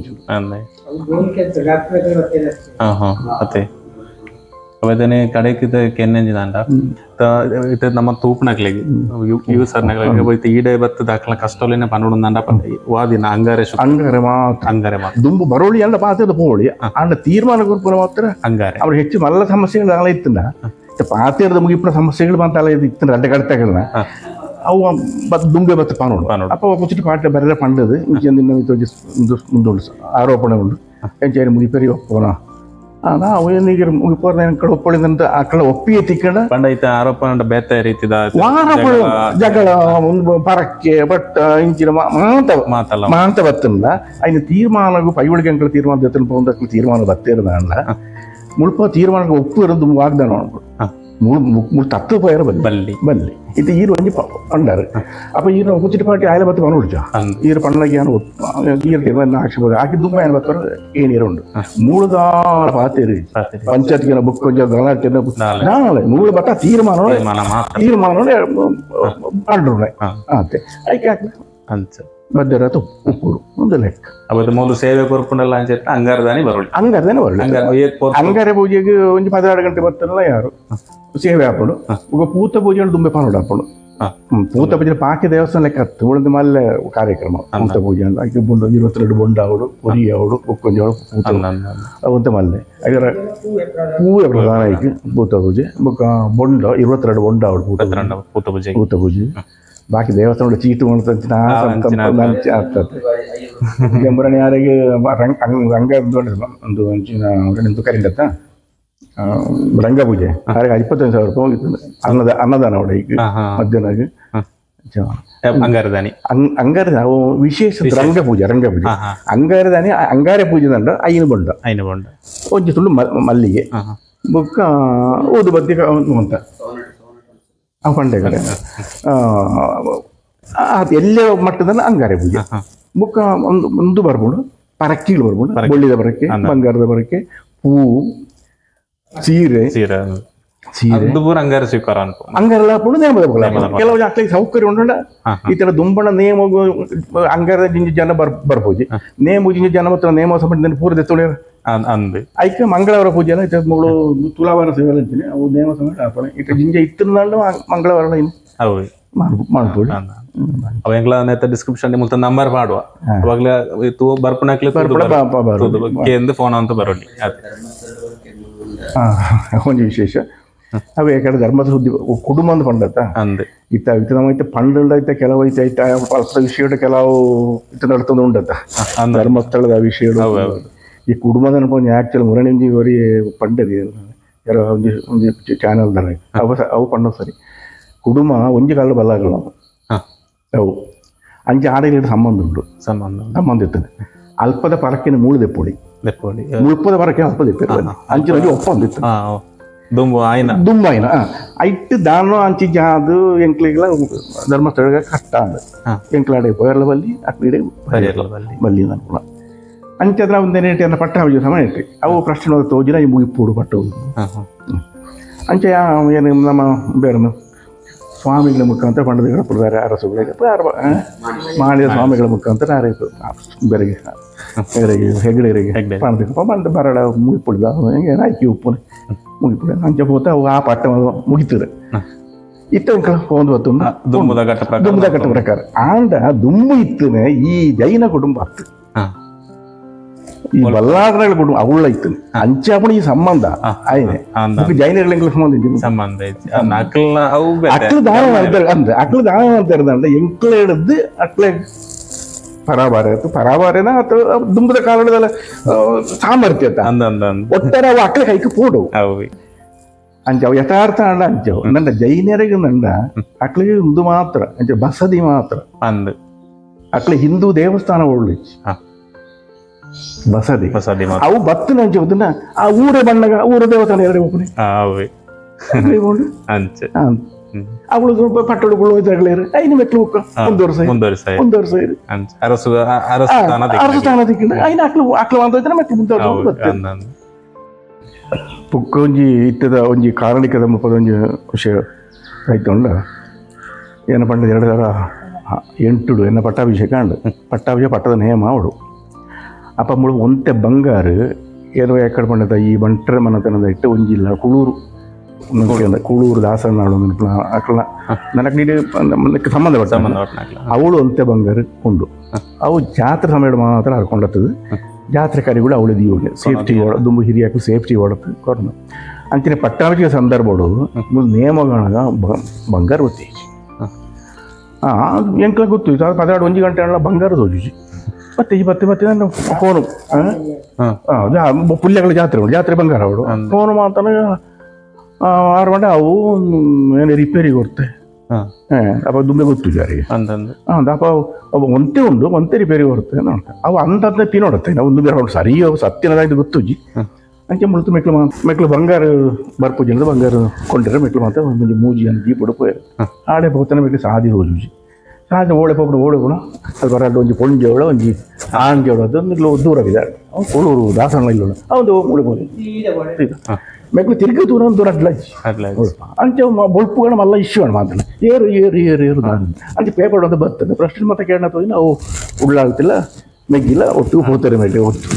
ಮತ್ತೆ ಅವದನೆ ಕಡೆಕಿದ ಕೆನ್ನೆಂಜಿದಂಡ ಇತ ನಮ್ಮ ತೂಪನಕ್ಲೆಗೆ ಯೂಸರ್ ನಕ್ಲೆಗೆ ಹೋಯ್ತು ಈಡೆ ಬತ್ತು ದಾಖಲ ಕಷ್ಟಲೇನೆ ಪನ್ನೊಂದಂಡ ವಾದಿನ ಅಂಗಾರೆ ಅಂಗಾರೆ ದುಂಬು ಬರೋಳಿ ಎಲ್ಲ ಪಾತ್ರದ ಪೋಳಿ ಅಂಡ ತೀರ್ಮಾನ ಗುರುಪುರ ಮಾತ್ರ ಅಂಗಾರೆ ಅವ್ರು ಹೆಚ್ಚು ಮಲ್ಲ ಸಮಸ್ಯೆಗಳು ಅಲ್ಲ ಇತ್ತಂಡ ಪಾತ್ರದ ಮುಗಿಪಿನ ಸಮಸ್ಯೆಗಳು ಮಾತಲ್ಲ ಇತ್ತು ಅಡ್ಡ ಕಡತಗಳನ್ನ ಅವು ದುಂಬೆ ಬತ್ತು ಪಾನೋಡು ಅಪ್ಪ ಕುಚಿಟ್ಟು ಪಾಠ ಬರೆದ ಪಂಡದು ಮುಂದುಂಡು ಆರೋಪಣೆ ಉಂಡು ಎಂಚೇರಿ ಮುಗಿಪೇರಿ ಒಪ್ಪೋಣ ನಾವು ಏನೀಗ ಮುಗಿಪೋರ್ನ ಕಡೆ ಒಪ್ಪಿದಂತ ಆ ಕಡೆ ಒಪ್ಪಿಗೆ ತಿಕ್ಕಂಡ ಪಂಡೈತ ಆರೋಪ ಬೇತ ರೀತಿದ ಜಗಳ ಒಂದು ಪರಕ್ಕೆ ಬಟ್ ಇಂಚಿನ ಮಾಂತ ಬತ್ತಂಡ ಅಯ್ನ ತೀರ್ಮಾನಗೂ ಪೈವಳಿಗೆ ಅಂಕಳ ತೀರ್ಮಾನ ಜೊತೆ ತೀರ್ಮಾನ ಬತ್ತೇರದಂಡ ಮುಲ್ಪ ತೀರ್ಮಾನಕ್ಕೆ ಒಪ್ಪು ಇರೋದು ವಾಗ್ದಾನ ಮಾಡ್ಬಿಡು ಮುಳು ತತ್ತು ಪೋಯರ ಬಲ್ಲಿ ಇದು ಈರು ಒಂಜಿ ಪಂಡಾರು ಅಪ್ಪ ಈರು ಕುಚಿಟ್ಟು ಪಾಟಿ ಆಯ್ಲ ಬತ್ತು ಪನೋಡ್ಚ ಈರು ಪಂಡಗೆ ಈರು ಆಕ್ಷಿಬೋದು ಆಕಿ ದುಂಬ ಏನು ಬರ್ತಾರ ಏನಿರು ಉಂಡು ಮೂಳುದಾರ ಪಾತೇರಿ ಪಂಚಾಯತ್ಗೆ ಬುಕ್ ಕೊಂಚ ಗಲಾಟೆ ನಾಳೆ ಮೂಳು ಬತ್ತ ತೀರ್ಮಾನ ಮಾಡ್ರೆ ಅಂತೆ ಐಕೆ ಹಾಕಿ ಅಂಚ ಮಧ್ಯರಾತ ಉಪ್ಪುಡು ಒಂದು ಲೆಕ್ಕ ಅವತ್ತು ಮೂಲು ಸೇವೆ ಕೊರ್ಪುಂಡಲ್ಲ ಅಂಚೆ ಅಂಗಾರದಾನಿ ಬರೋಳಿ ಅಂಗಾರ ಪೂಜೆಗೆ ಒಂದು 16 ಗಂಟೆ ಬರ್ತಾರಲ್ಲ ಯಾರು ಸೇವೆ ಹಾಪಡು ಈಗ ಪೂತ ಪೂಜೆ ದುಂಬೆ ಪಾನೋಡು ಹಾಪಡು ಪೂತ ಪೂಜೆ ಪಾಕಿ ದೇವಸ್ಥಾನ ಲೆಕ್ಕ ಹತ್ತು ಉಳಿದ ಮಲ್ಲೆ ಕಾರ್ಯಕ್ರಮ ಪೂತ ಪೂಜೆ ಅಂತ ಆಕೆ 22 ಬೊಂಡ ಅವಡು ಪೊರಿ ಅವಡು ಒಕ್ಕೊಂಜೋಳು ಪೂತ ಅವಂತ ಮಲ್ಲೆ ಅದರ ಹೂವೆ ಪ್ರಧಾನ ಆಯ್ತು ಪೂತ ಪೂಜೆ ಬೊಂಡ 22 ಬೊಂಡ ಅವಡು ಪೂತ ಪೂಜೆ ಬಾಕಿ ದೇವಸ್ಥಾನ ಚೀಟು ಮಾಡ್ತಂಚಿನ ಆಗ್ತದೆ ಜಂಬುರಣಿ ಯಾರಿಗೆ ರಂಗ ಒಂದು ಅಂಚಿನ ಕರಿಂಡತ್ತ ರಂಗಪೂಜೆ ಯಾರಿಗೆ 25,000 ರೂಪಾಯಿ ಹೋಗಿತ್ತು ಅನ್ನದಾನ ಅವಡ ಈಗ ಮಧ್ಯಾಹ್ನ ಅಂಗಾರದಾನಿ ಅವು ವಿಶೇಷ ರಂಗಪೂಜೆ ಅಂಗಾರದಾನಿ ಅಂಗಾರ ಪೂಜೆ ದಂಡ ಐನು ಬೊಂಡ ಒಂಜಿ ತುಳು ಮಲ್ಲಿಗೆ ಬೊಕ್ಕ ಓದು ಬದ್ದಿ ಅಂತ ಆ ಪಂಡೆ ಕಡೆ ಎಲ್ಲೇ ಮಟ್ಟದಲ್ಲಿ ಅಂಗಾರೆ ಪೂಜೆ ಬುಕ್ಕ ಒಂದು ಬರ್ಬೋದು ಪರಕ್ಕಿಗಳು ಬರ್ಬೋದು ಬೊಳ್ಳಿದ ಬರಕ್ಕೆ ಬಂಗಾರದ ಬರಕ್ಕೆ ಹೂವು ಸೀರೆ ಅಂಗಾರೆಲ್ಲ ಹಾಕೊಂಡು ನೇಮದ ಕೆಲವು ಜಾಸ್ತಿ ಸೌಕರ್ಯ ಉಂಡ ಈ ತರ ದುಂಬಣ ನೇಮ ಅಂಗಾರ ಜಿಂಜಿ ಜನ ಬರ್ಬೋದು ನೇಮ ಜಿಂಜಿ ಜನ ಮಾತ್ರ ನೇಮ ಸಂಬಂಧ ಪೂರ್ತಿ ತುಳಿಯ ಐಕೆ ಮಂಗಳವಾರ ಪೂಜೆ ಎಲ್ಲ ಇತ್ತ ಮೂಳು ತುಲಾವಾರ ಸೇವೆ ಅಂತೀನಿ ಅವು ನೇಮ ಸಮಯ ಹಾಪಣೆ ಇತ್ತ ಜಿಂಜ ಇತ್ತನಾಳು ಮಂಗಳವಾರ ಮಾಡ್ಬೋದು ಅವೆಂಗ್ಲ ಡಿಸ್ಕ್ರಿಪ್ಷನ್ ಮುಲ್ತ ನಂಬರ್ ಮಾಡುವ ಅವಾಗ್ಲೇ ಬರ್ಪಣಕ್ಲಿ ಫೋನ್ ಅಂತ ಬರೋಲಿ ಒಂದು ವಿಶೇಷ ಅವು ಯಾಕಂದ್ರೆ ಧರ್ಮದ ಸುದ್ದಿ ಕುಟುಂಬ ಅಂತ ಪಂಡತ್ತ ಇತ್ತ ನಮ್ಮ ಪಂಡ ಐತೆ ಕೆಲವು ಐತೆ ವಿಷಯ ಕೆಲವು ಇತ್ತ ನಡ್ತಂದು ಉಂಡತ್ತ ಧರ್ಮಸ್ಥಳದ ವಿಷಯಗಳು ಈ ಕುಟುಂಬದ ನೆನಪು ಆ್ಯಕ್ಚುಲಿ ಮುರಣಿಂಜಿ ವರಿ ಪಂಡದಿ ಯಾರೋ ಒಂದು ಚಾನಲ್ ದಾರ ಅವು ಪಂಡ ಸರಿ ಕುಟುಂಬ ಒಂಜಿ ಕಾಲ ಬಲ್ಲಾಗಲ್ಲ ಅವು ಅಂಚೆ ಆಡಳಿತ ಸಂಬಂಧ ಉಂಟು ಸಂಬಂಧ ಇರ್ತದೆ ಅಲ್ಪದ ಪರಕ್ಕಿನ ಮೂಳು ದೆಪ್ಪೊಡಿ ಮುಲ್ಪದ ಪರಕ್ಕೆ ಅಲ್ಪ ದೆಪ್ಪ ಅಂಚಿನ ಒಪ್ಪಂದಿತ್ತು ದುಂಬಾಯಿನ ಐಟ್ ದಾನ ಅಂಚಿ ಜಾದು ಎಂಕ್ಲಿಗಳ ಧರ್ಮಸ್ಥಳ ಕಟ್ಟ ಅಂದ ಎಂಕ್ಲಾಡೆ ಪೋಯರ್ಲ ಬಲ್ಲಿ ಅಕ್ಲಿಡೆ ಬಲ್ಲಿ ಅನ್ಕೂಲ ಅಂಚದ್ರ ಒಂದೇನೇಟಿ ಅನ್ನ ಪಟ್ಟ ಹಬ್ಬ ಸಮಯ ಇಟ್ಟು ಅವು ಪ್ರಶ್ನೆ ತೋಜಿನ ಈ ಮುಗಿಪೂಡು ಪಟ್ಟು ಅಂಚೆ ಏನು ನಮ್ಮ ಬೇರೆ ಸ್ವಾಮಿಗಳ ಮುಖಾಂತರ ಪಂಡದ ಗಣಪುರದಾರೆ ಅರಸುಗಳಿಗೆ ಮಾಡಿದ ಸ್ವಾಮಿಗಳ ಮುಖಾಂತರ ಆರೈತು ಬೇರೆಗೆ ಹೆಗ್ಡೆರಿಗೆ ಪಣದಪ್ಪ ಬಂದು ಬರಡ ಮುಗಿಪುಳಿದ ಆಯ್ಕೆ ಉಪ್ಪು ಮುಗಿಪುಳಿ ಅಂಚೆ ಹೋತ ಅವು ಆ ಪಟ್ಟ ಮುಗಿತದೆ ಇತ್ತ ಒಂದು ಹೊತ್ತು ದುಂಬುದ ಘಟ್ಟ ಪ್ರಕಾರ ಆಂಡ ದುಂಬು ಇತ್ತನೆ ಈ ಜೈನ ಕುಟುಂಬ ಆಗ್ತದೆ ಈ ಬಲ್ಲಾಡ್ಗಳ ಕುಟುಂಬ ಅವಳ ಇತ್ತು ಅಂಚಾಪಣ ಈ ಸಂಬಂಧ ಆಯ್ನೆ ಜೈನಗಳ ಸಂಬಂಧ ಅಕ್ಳು ದಾನ ಅಂದ್ರೆ ಅಕ್ಳು ದಾನ ಮಾಡ್ತಾರೆ ಎಂಕ್ಳ ಹಿಡಿದು ಅಕ್ಳೆ ಪರಾಭಾರನ ಅಥವಾ ದುಂಬದ ಕಾಲದ ಸಾಮರ್ಥ್ಯತ ಒಟ್ಟಾರೆ ಅವು ಅಕ್ಳೆ ಕೈಗೆ ಪೋಡು ಅಂಚವು ಯಥಾರ್ಥ ಅಂಡ ಅಂಚವು ನಂಡ ಜೈನರಿಗೆ ನಂಡ ಅಕ್ಳಿಗೆ ಒಂದು ಮಾತ್ರ ಅಂಚ ಬಸದಿ ಮಾತ್ರ ಅಕ್ಳೆ ಹಿಂದೂ ದೇವಸ್ಥಾನ ಒಳ್ಳಿಚ್ಚು ಬಸದಿ ಅವು ಬತ್ತನ ಅಂಚ ಆ ಊರ ಬಣ್ಣಗ ಊರ ದೇವಸ್ಥಾನ ಎರಡು ಒಪ್ಪನೆ ಅವಳು ಪಟ್ಟಣಗಳು ಇದಾಗಲೇರು ಐದು ಮೆಟ್ಲು ಮುಂದುವರ್ಸ ಅರಸ್ಥಾನ ದಿಕ್ಕಿಂದ ಐದು ಅಕ್ಲು ಅಂತ ಮೆಟ್ಲು ಮುಂದುವರ್ಸ ಪುಕ್ಕ ಒಂಜಿ ಇತ್ತದ ಒಂಜಿ ಕಾರಣಿಕದ ಮುಪ್ಪದೊಂಜಿ ವಿಷಯ ಆಯ್ತುಂಡ ಏನ ಪಂಡ 2008 ಎನ್ನ ಪಟ್ಟಾಭಿಷೇಕ ಅಂಡು ಪಟ್ಟಾಭಿಷೇಕ ಪಟ್ಟದ ನೇಮ ಅವಡು ಅಪ್ಪ ಮುಳು ಒಂತೆ ಬಂಗಾರು ಏನೋ ಯಾಕಡೆ ಪಂಡದ ಈ ಬಂಟ್ರೆ ಮನತನದ ಇಟ್ಟು ಒಂಜಿಲ್ಲ ಕುಳೂರು ದಾಸನಾಳು ಅಕ್ಲ ನನಗೆ ಸಂಬಂಧಪಟ್ಟ ಅವಳು ಒಂತೆ ಬಂಗಾರು ಉಂಡು ಅವು ಜಾತ್ರೆ ಸಮಯ ಮಾತ್ರ ಹರ್ಕೊಂಡತ್ತದು ಜಾತ್ರೆ ಕಾರ್ಯಗಳು ಅವಳದು ಇವಾಗ ಸೇಫ್ಟಿ ದುಂಬು ಹಿರಿಯಾಕು ಸೇಫ್ಟಿ ಓಡತ್ತು ಕೊರನು ಅಂಚಿನ ಪಟ್ಟಾಭಿಷೇಕ ಸಂದರ್ಭಗಳು ನೇಮಗಳ ಬಂಗಾರ ಗೊತ್ತಿ ಎಂಕ್ಲ ಗೊತ್ತು 11 ಗಂಟೆ ಬಂಗಾರ ತೋಜುಜಿ ಮತ್ತೆ ನಾನು ಫೋನು ಪುಲ್ಯಗಳ ಜಾತ್ರೆ ಬಂಗಾರ ಅವಳು ಫೋನು ಮಾತನ 6 ಗಂಟೆ ಅವು ಏನು ರಿಪೇರಿಗೆ ಕೊಡ್ತೆ ಅಪ್ಪ ದುಂಬೆ ಗೊತ್ತು ಜಾರಿಗೆ ಅಪ್ಪ ಒಂತೆ ಉಂಡು ಒಂತೆ ರಿಪೇರಿ ಬರುತ್ತೆ ಅವು ಅಂದ ತಿನ್ನೋಡತ್ತೆ ನಾವು ಒಂದು ಬೇರೆ ಸರಿಯೋ ಸತ್ಯನದಾಯ್ತು ಗೊತ್ತುಜಿ ಅಂಚೆ ಮುಳ್ತು ಮೆಕ್ಲು ಬಂಗಾರ ಬರ್ಪೂಜಿ ಅಂದ್ರೆ ಬಂಗಾರ ಕೊಂಡಿರ ಮೆಕ್ಲು ಮಾತ್ರ ಒಂದು ಮೂಜಿ ಅಂತ ದೀಪ ಉಡುಪೋಯರು ಆಡೆ ಹೋಗ್ತಾನೆ ಮೆಕ್ಲು ಸಾದಿ ಹೋಜುಜಿ ಸಾದಿ ಓಳೆ ಪೊಬ್ಬರು ಓಡೋಣ ಅದು ಬರ ಒಂಜಿ ಪೊಂಜೋಳ ಒಂಜಿ ಆಂಜೋಳ ಅದೊಂದು ದೂರವಿದ್ದಾರೆ ಅವ್ನು ಕೊಳೂರು ದಾಸನ ಇಲ್ಲ ಹೌದು ಉಳಿಬೋದು ಮೆಕ್ಲು ತಿರುಗಿ ದೂರ ಅಡ್ಲಜ್ಜಿ ಅಂಚೆ ಬೊಲ್ಪುಗಳ ಮಲ್ಲ ಇಶ್ಯೂ ಮಾತ್ರ ಏರು ಅಂಚೆ ಪೇಪರ್ ಒಂದು ಬರ್ತದೆ ಪ್ರಶ್ನೆ ಮತ್ತೆ ಕೇಳೋಣ ಹೋಗಿ ನಾವು ಉಳ್ಳಾಗ್ತಿಲ್ಲ ಮೆಗ್ಗಿಲ್ಲ ಒಟ್ಟು ಹೋಗ್ತಾರೆ ಮೆಟ್ಟಿ ಒಟ್ಟು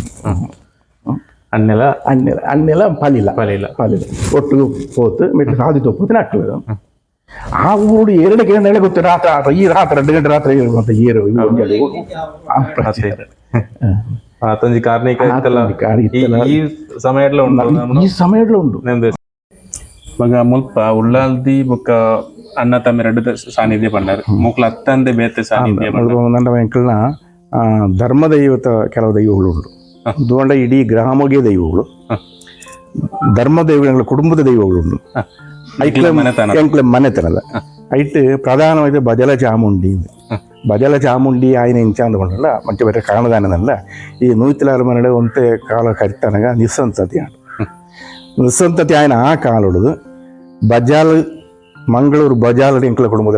ಅನ್ನೆಲ್ಲ ಪಾಲಿಲ್ಲ ಒಟ್ಟು ಹೋತು ಮೆಟ್ಲು ಸಾದಿ ತೊಪ್ಪುತ್ತೆ ಹಾಕ್ತದೆ ಆ ಊರು 2 ಗಂಟೆ ಗೊತ್ತು ರಾತ್ರಿ 2 ಗಂಟೆ ರಾತ್ರಿ ಅಂತ ಏರು ಈ ಸಮಯಡ್ಲ ಉಂಡು ಮಗ ಮುಲ್ಪ ಉಳ್ಳಾಲ್ದಿ ಬೊಕ್ಕ ಅಣ್ಣ ತಮ್ಮ 2 ಸಾನ್ನಿಧ್ಯ ಪಂಡಾರು ಮುಕ್ಲ ಅತ್ತಂದೆ ಬೇತೆ ಸಾನ್ನಿಧ್ಯ ನನ್ನ ವೆಂಕಲ್ನ ಧರ್ಮ ದೈವತ ಕೆಲವು ದೈವಗಳು ಉಂಟು ದೋಂಡ ಇಡೀ ಗ್ರಾಮಕ್ಕೆ ದೈವಗಳು ಧರ್ಮ ದೈವಗಳ ಕುಟುಂಬದ ದೈವಗಳುಂಟು ಎಂಕ್ಲೆ ಮನೆತನದ ಐಟ್ ಪ್ರಧಾನವಾದ ಬಜಲ ಚಾಮುಂಡಿ ಆಯ್ನ ಇಂಚ ಅಂದ್ಕೊಂಡಲ್ಲ ಮತ್ತೆ ಬೇರೆ ಕಾರಣದಾನಲ್ಲ ಈ ನೂತಿಲಾರ ಮನೆ ಒಂತೆ ಕಾಲ ಕರಿತನಗ ನಿಸ್ಸಂತತಿ ಆಯ್ನ ಆ ಕಾಲುಡು ಬಜಾಲ್ ಮಂಗಳೂರು ಬಜಾಲ್ ಎಂಕ್ಲ ಕುಟುಂಬದ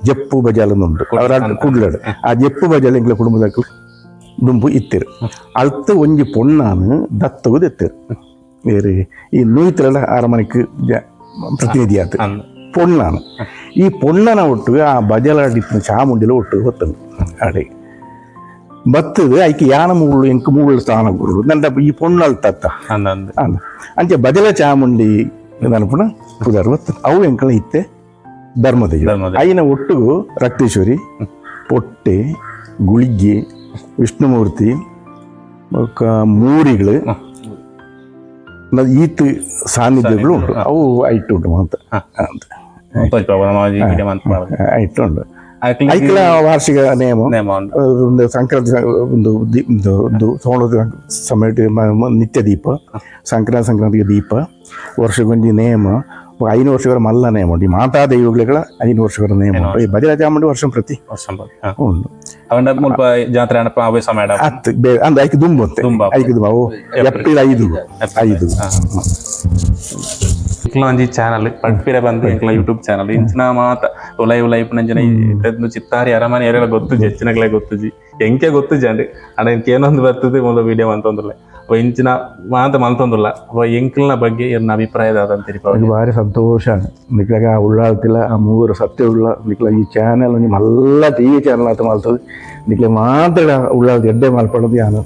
ಜಪ್ಪು ಬಜಾಲ್ ಉಂಟು ಅವರ ಕುಡ್ಲಡು ಆ ಜಪ್ಪು ಬಜಾಲ್ ಎಂಕ್ಲ ಕುಟುಂಬದ ದುಂಬು ಇತ್ತಿರು ಅಳ್ತು ಒಂಜಿ ಪೊಣ್ಣಾನು ದತ್ತಗು ದೆತ್ತಿರು ಬೇರೆ ಈ ನೂತಿಲ ಅರಮನೆಗೆ ಪ್ರತಿನಿಧಿ ಆತ ಪೊಣ್ಣಾನು ಈ ಪೊಣ್ಣನ ಒಟ್ಟು ಆ ಬಜಲಾಡಿನ ಚಾಮುಂಡಿಲ ಒಟ್ಟು ಹೊತ್ತನು ಅಡೆ ಬತ್ತದು ಐಕೆ ಯಾನ ಮೂಳು ಎಂಕ್ ಮೂಳು ಸ್ಥಾನ ಕೊಡು ನಂದ ಈ ಪೊಣ್ಣಲ್ ತತ್ತ ಅಂಚೆ ಬಜಲ ಚಾಮುಂಡಿ ಅನ್ಪುಣ ಪುದರ್ ಹೊತ್ತು ಅವು ಎಂಕಳ ಇತ್ತೆ ಧರ್ಮದೈವ ಐನ ಒಟ್ಟಿಗೂ ರಕ್ತೇಶ್ವರಿ ಪೊಟ್ಟೆ ಗುಳಿಗೆ ವಿಷ್ಣುಮೂರ್ತಿ ಮೂರಿಗಳು ಈತ್ ಸಾನ್ನಿಧ್ಯಗಳು ಉಂಟು ಅವು ಐಟು ಉಂಟು ಅಂತ ಐಟು ಉಂಟು ಐಕ್ಲ ವಾರ್ಷಿಕ ನೇಮ ಒಂದು ಸಂಕ್ರಾಂತಿ ಒಂದು ತಗೊಂಡು ಸಮಯ ನಿತ್ಯ ದೀಪ ಸಂಕ್ರಾಂತಿಗೆ ದೀಪ ವರ್ಷಗೊಂದು ನೇಮ 5 ವರ್ಷಗಳ ಮಲ್ಲ ನೇಮ ಉಂಟು ಈ ಮಾತಾ ದೈವಗಳ 5 ವರ್ಷಗಳ ನೇಮ ಉಂಟು ಈ ಬಜಲ ಚಾಮುಂಡಿ ವರ್ಷ ಪ್ರತಿ ಉಂಟು ಜಾತ್ರೆ ಅಂದ ಐಕೆ ದುಂಬುತ್ತೆ ಐಕೆ ದುಂಬ ಅವು ಏಪ್ರಿಲ್ 5 ಒಂಜಿ ಚಾನಲ್ ಪಡ್ಪಿರೆ ಬಂದು ಯೂಟ್ಯೂಬ್ ಚಾನಲ್ ಇಂಚಿನ ಮಾತ ಉಲೈ ನಂಜನ ಚಿತ್ತಾರಿ ಅರಮನೆ ಎಲ್ಲ ಗೊತ್ತುಜಿ ಹೆಚ್ಚಿನಗಳೇ ಗೊತ್ತುಜಿ ಎಂಕೆ ಗೊತ್ತುಜಿ ಅಂಡಿ ಅಣ್ಣ ಏನೊಂದು ಬರ್ತದೆ ಮೊದಲು ವಿಡಿಯೋ ಅಂತಂದಿಲ್ಲ ಇಂಚಿನ ಮಾತ ಮಲ್ತೊಂದಿಲ್ಲ ಎಂಕ್ಲನ ಬಗ್ಗೆ ಏನ ಅಭಿಪ್ರಾಯ ಅದಂತೀರಿ ಭಾರಿ ಸಂತೋಷ ನಿಕ್ಲಾಗ ಉಳ್ಳಾಳ್ತಿಲ್ಲ ಆ 3 ಸತ್ಯ ಉಳ್ಳ ನಿಕ್ಲ ಈ ಚಾನಲ್ ಮಲ್ಲ TV ಚಾನಲ್ ಅಂತ ಮಲ್ತದೆ ನಿಕ್ಲೆ ಮಾತಾಡ ಉಳ್ಳಾಳ್ದು ಎಡ್ಡೆ ಮಲ್ಪಡೋದು ಯಾನು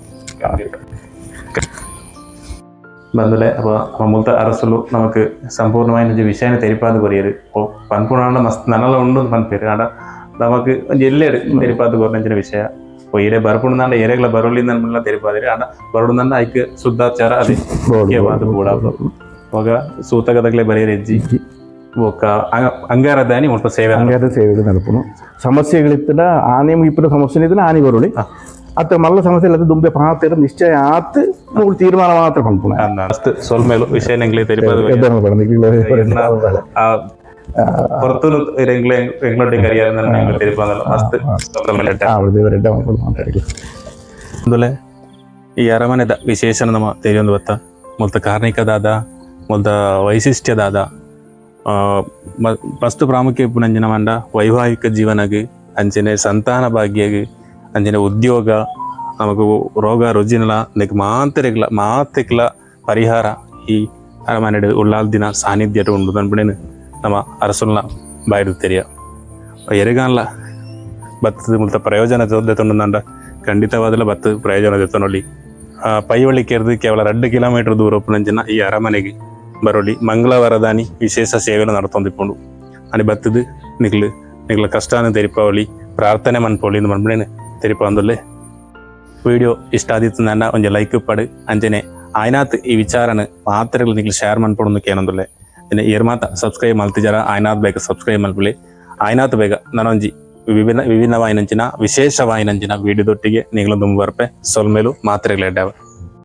ಬಂದಲೆ അപ്പോൾ മുൽത്ത അറസಲು നമുക്ക് സമ്പൂർണ്ണമായ വിഷയം തെരിപ്പാത് കൊറിയർ അപ്പോൾ പൺപുണാണ്ട് മസ്ത് നനല ഉണ്ട് പൺപേര് ആണ്ട നമുക്ക് ಎಲ್ಲೆಡೆ ತೆರಿಪಾದ ಗೊರ್ನಂಚಿನ ವಿಷಯ ಒಯ್ಯರೆ ಬರ್ಪುಣಂದ ಏರೆಗಳ ಬರೋಲಿಂದ ನಮ್ಮೆಲ್ಲ ತೆರಿಪಾದಿರಿ ಆಡ ಬರೋಡಂದ ಐಕೆ ಶುದ್ಧಾಚಾರ ಅದೇ ಮುಖ್ಯವಾದ ಕೂಡ ಅವಾಗ ಸೂತಕದಗಲೇ ಬರೆಯರೆ ಹೆಜ್ಜಿ ఒక అంగారదాని ముట్ట సేవ అంగార సేవలు నడుపును సమస్యలు ఇస్తున్న ఆనే ఇప్పుడు సమస్య ఇస్తున్న ఆని బరుడి ಅತ್ತ ಮಲ್ಲ ಸಮಸ್ಯೆ ಇಲ್ಲ ದುಂಬೆ ಪಾತ್ರ ನಿಶ್ಚಯ ಆತ್ ಮೂರು ತೀರ್ಮಾನ ಮಾತ್ರ ಪಂಪುಣ ಅಷ್ಟು ಸೊಲ್ಮೇಲು ವಿಷಯ ನಂಗೆ ತೆರಿಪಾದ പുറത്തു എങ്ങളുടെ കരിയർ అందులో ಈ ಅರಮನೆದ ವಿಶೇಷಣ ನಮ್ಮ ತೆರೆಯೊಂದು ಬತ್ತ ಮೊಲ್ತ ಕಾರ್ಣಿಕದಾದ ಮೊಲ್ತ ವೈಶಿಷ್ಟ್ಯದಾದ ಮಸ್ತ್ ಪ್ರಾಮುಖ್ಯ ಪುನಂಜನ ಮಂಡ ವೈವಾಹಿಕ ಜೀವನಗೆ ಅಂಚನೆ ಸಂತಾನ ಭಾಗ್ಯಗೆ ಅಂಚನೆ ಉದ್ಯೋಗ ನಮಗೂ ರೋಗ ರುಜಿನಲ ನೆಕ್ ಮಾತೆಕ್ಲ ಪರಿಹಾರ ಈ ಅರಮನೆ ಉಳ್ಳಾಲ್ ದಿನ ಸಾನ್ನಿಧ್ಯ ಉಂಡು ಅನ್ಬಿಡೇನು ನಮ್ಮ ಅರಸುಲ್ನ ಬಾಯ್ದು ತೆರಿಯ ಎರೆಗಾನ್ಲ ಭತ್ತದ ಮೂಲಕ ಪ್ರಯೋಜನ ಜೊತೆತೊಂಡು ಖಂಡಿತವಾದಲ್ಲ ಭತ್ತದ ಪ್ರಯೋಜನ ಜೊತೆನೊಳ್ಳಿ ಪೈವಳ್ಳಿ ಕೆರೆದು ಕೇವಲ 2 ಕಿಲೋಮೀಟರ್ ದೂರ ಉಪ್ಪುನಂಚಿನ ಈ ಅರಮನೆಗೆ ಬರೋಳಿ ಮಂಗಳವಾರದಾನಿ ವಿಶೇಷ ಸೇವೆಯನ್ನು ನಡ್ತೊಂದಿಪ್ಪುಂಡು అని ಭತ್ತದ ನಿಗ್ಲ ಕಷ್ಟಾನ ತೆರಿಪಾವಳಿ ಪ್ರಾರ್ಥನೆ ಮನ್ಪೋಳಿ ಇಂದು ಮನ್ಬಿಡೇನೆ ತೆರಿಪ ಅಂದಲ್ಲೇ ವಿಡಿಯೋ ಇಷ್ಟ ಆದಿತ್ತು ನನ್ನ ಒಂದು ಲೈಕ್ ಪಡು ಅಂಜನೆ ಆಯ್ನಾತ್ ಈ ವಿಚಾರನ ಮಾತ್ರ ನಿಗ್ಲು ಶೇರ್ ಮನ್ಪೊಡೋದಕ್ಕೆ ಏನಂದಲ್ಲೇ ಮಾತ ಸಬ್ಸ್ಕ್ರೈಬ್ ಮಲ್ತಿಜಾರ ಆಯ್ನಾತ್ ಬೇಗ ಸಬ್ಸ್ಕ್ರೈಬ್ ಮಲ್ಪಲಿ ಆಯ್ನಾತ್ ಬೇಗ ನಾನೊಂಜಿ ವಿಭಿನ್ನವಾಯಿನಂಚಿನ ವಿಶೇಷವಾಯಿನಂಚಿನ ವಿಡಿಯೋದೊಟ್ಟಿಗೆ ನಿಗಳೊಂದು ಬರ್ಪೆ ಸೊಲ್ಮೇಲು ಮಾತ್ರೆಗಳು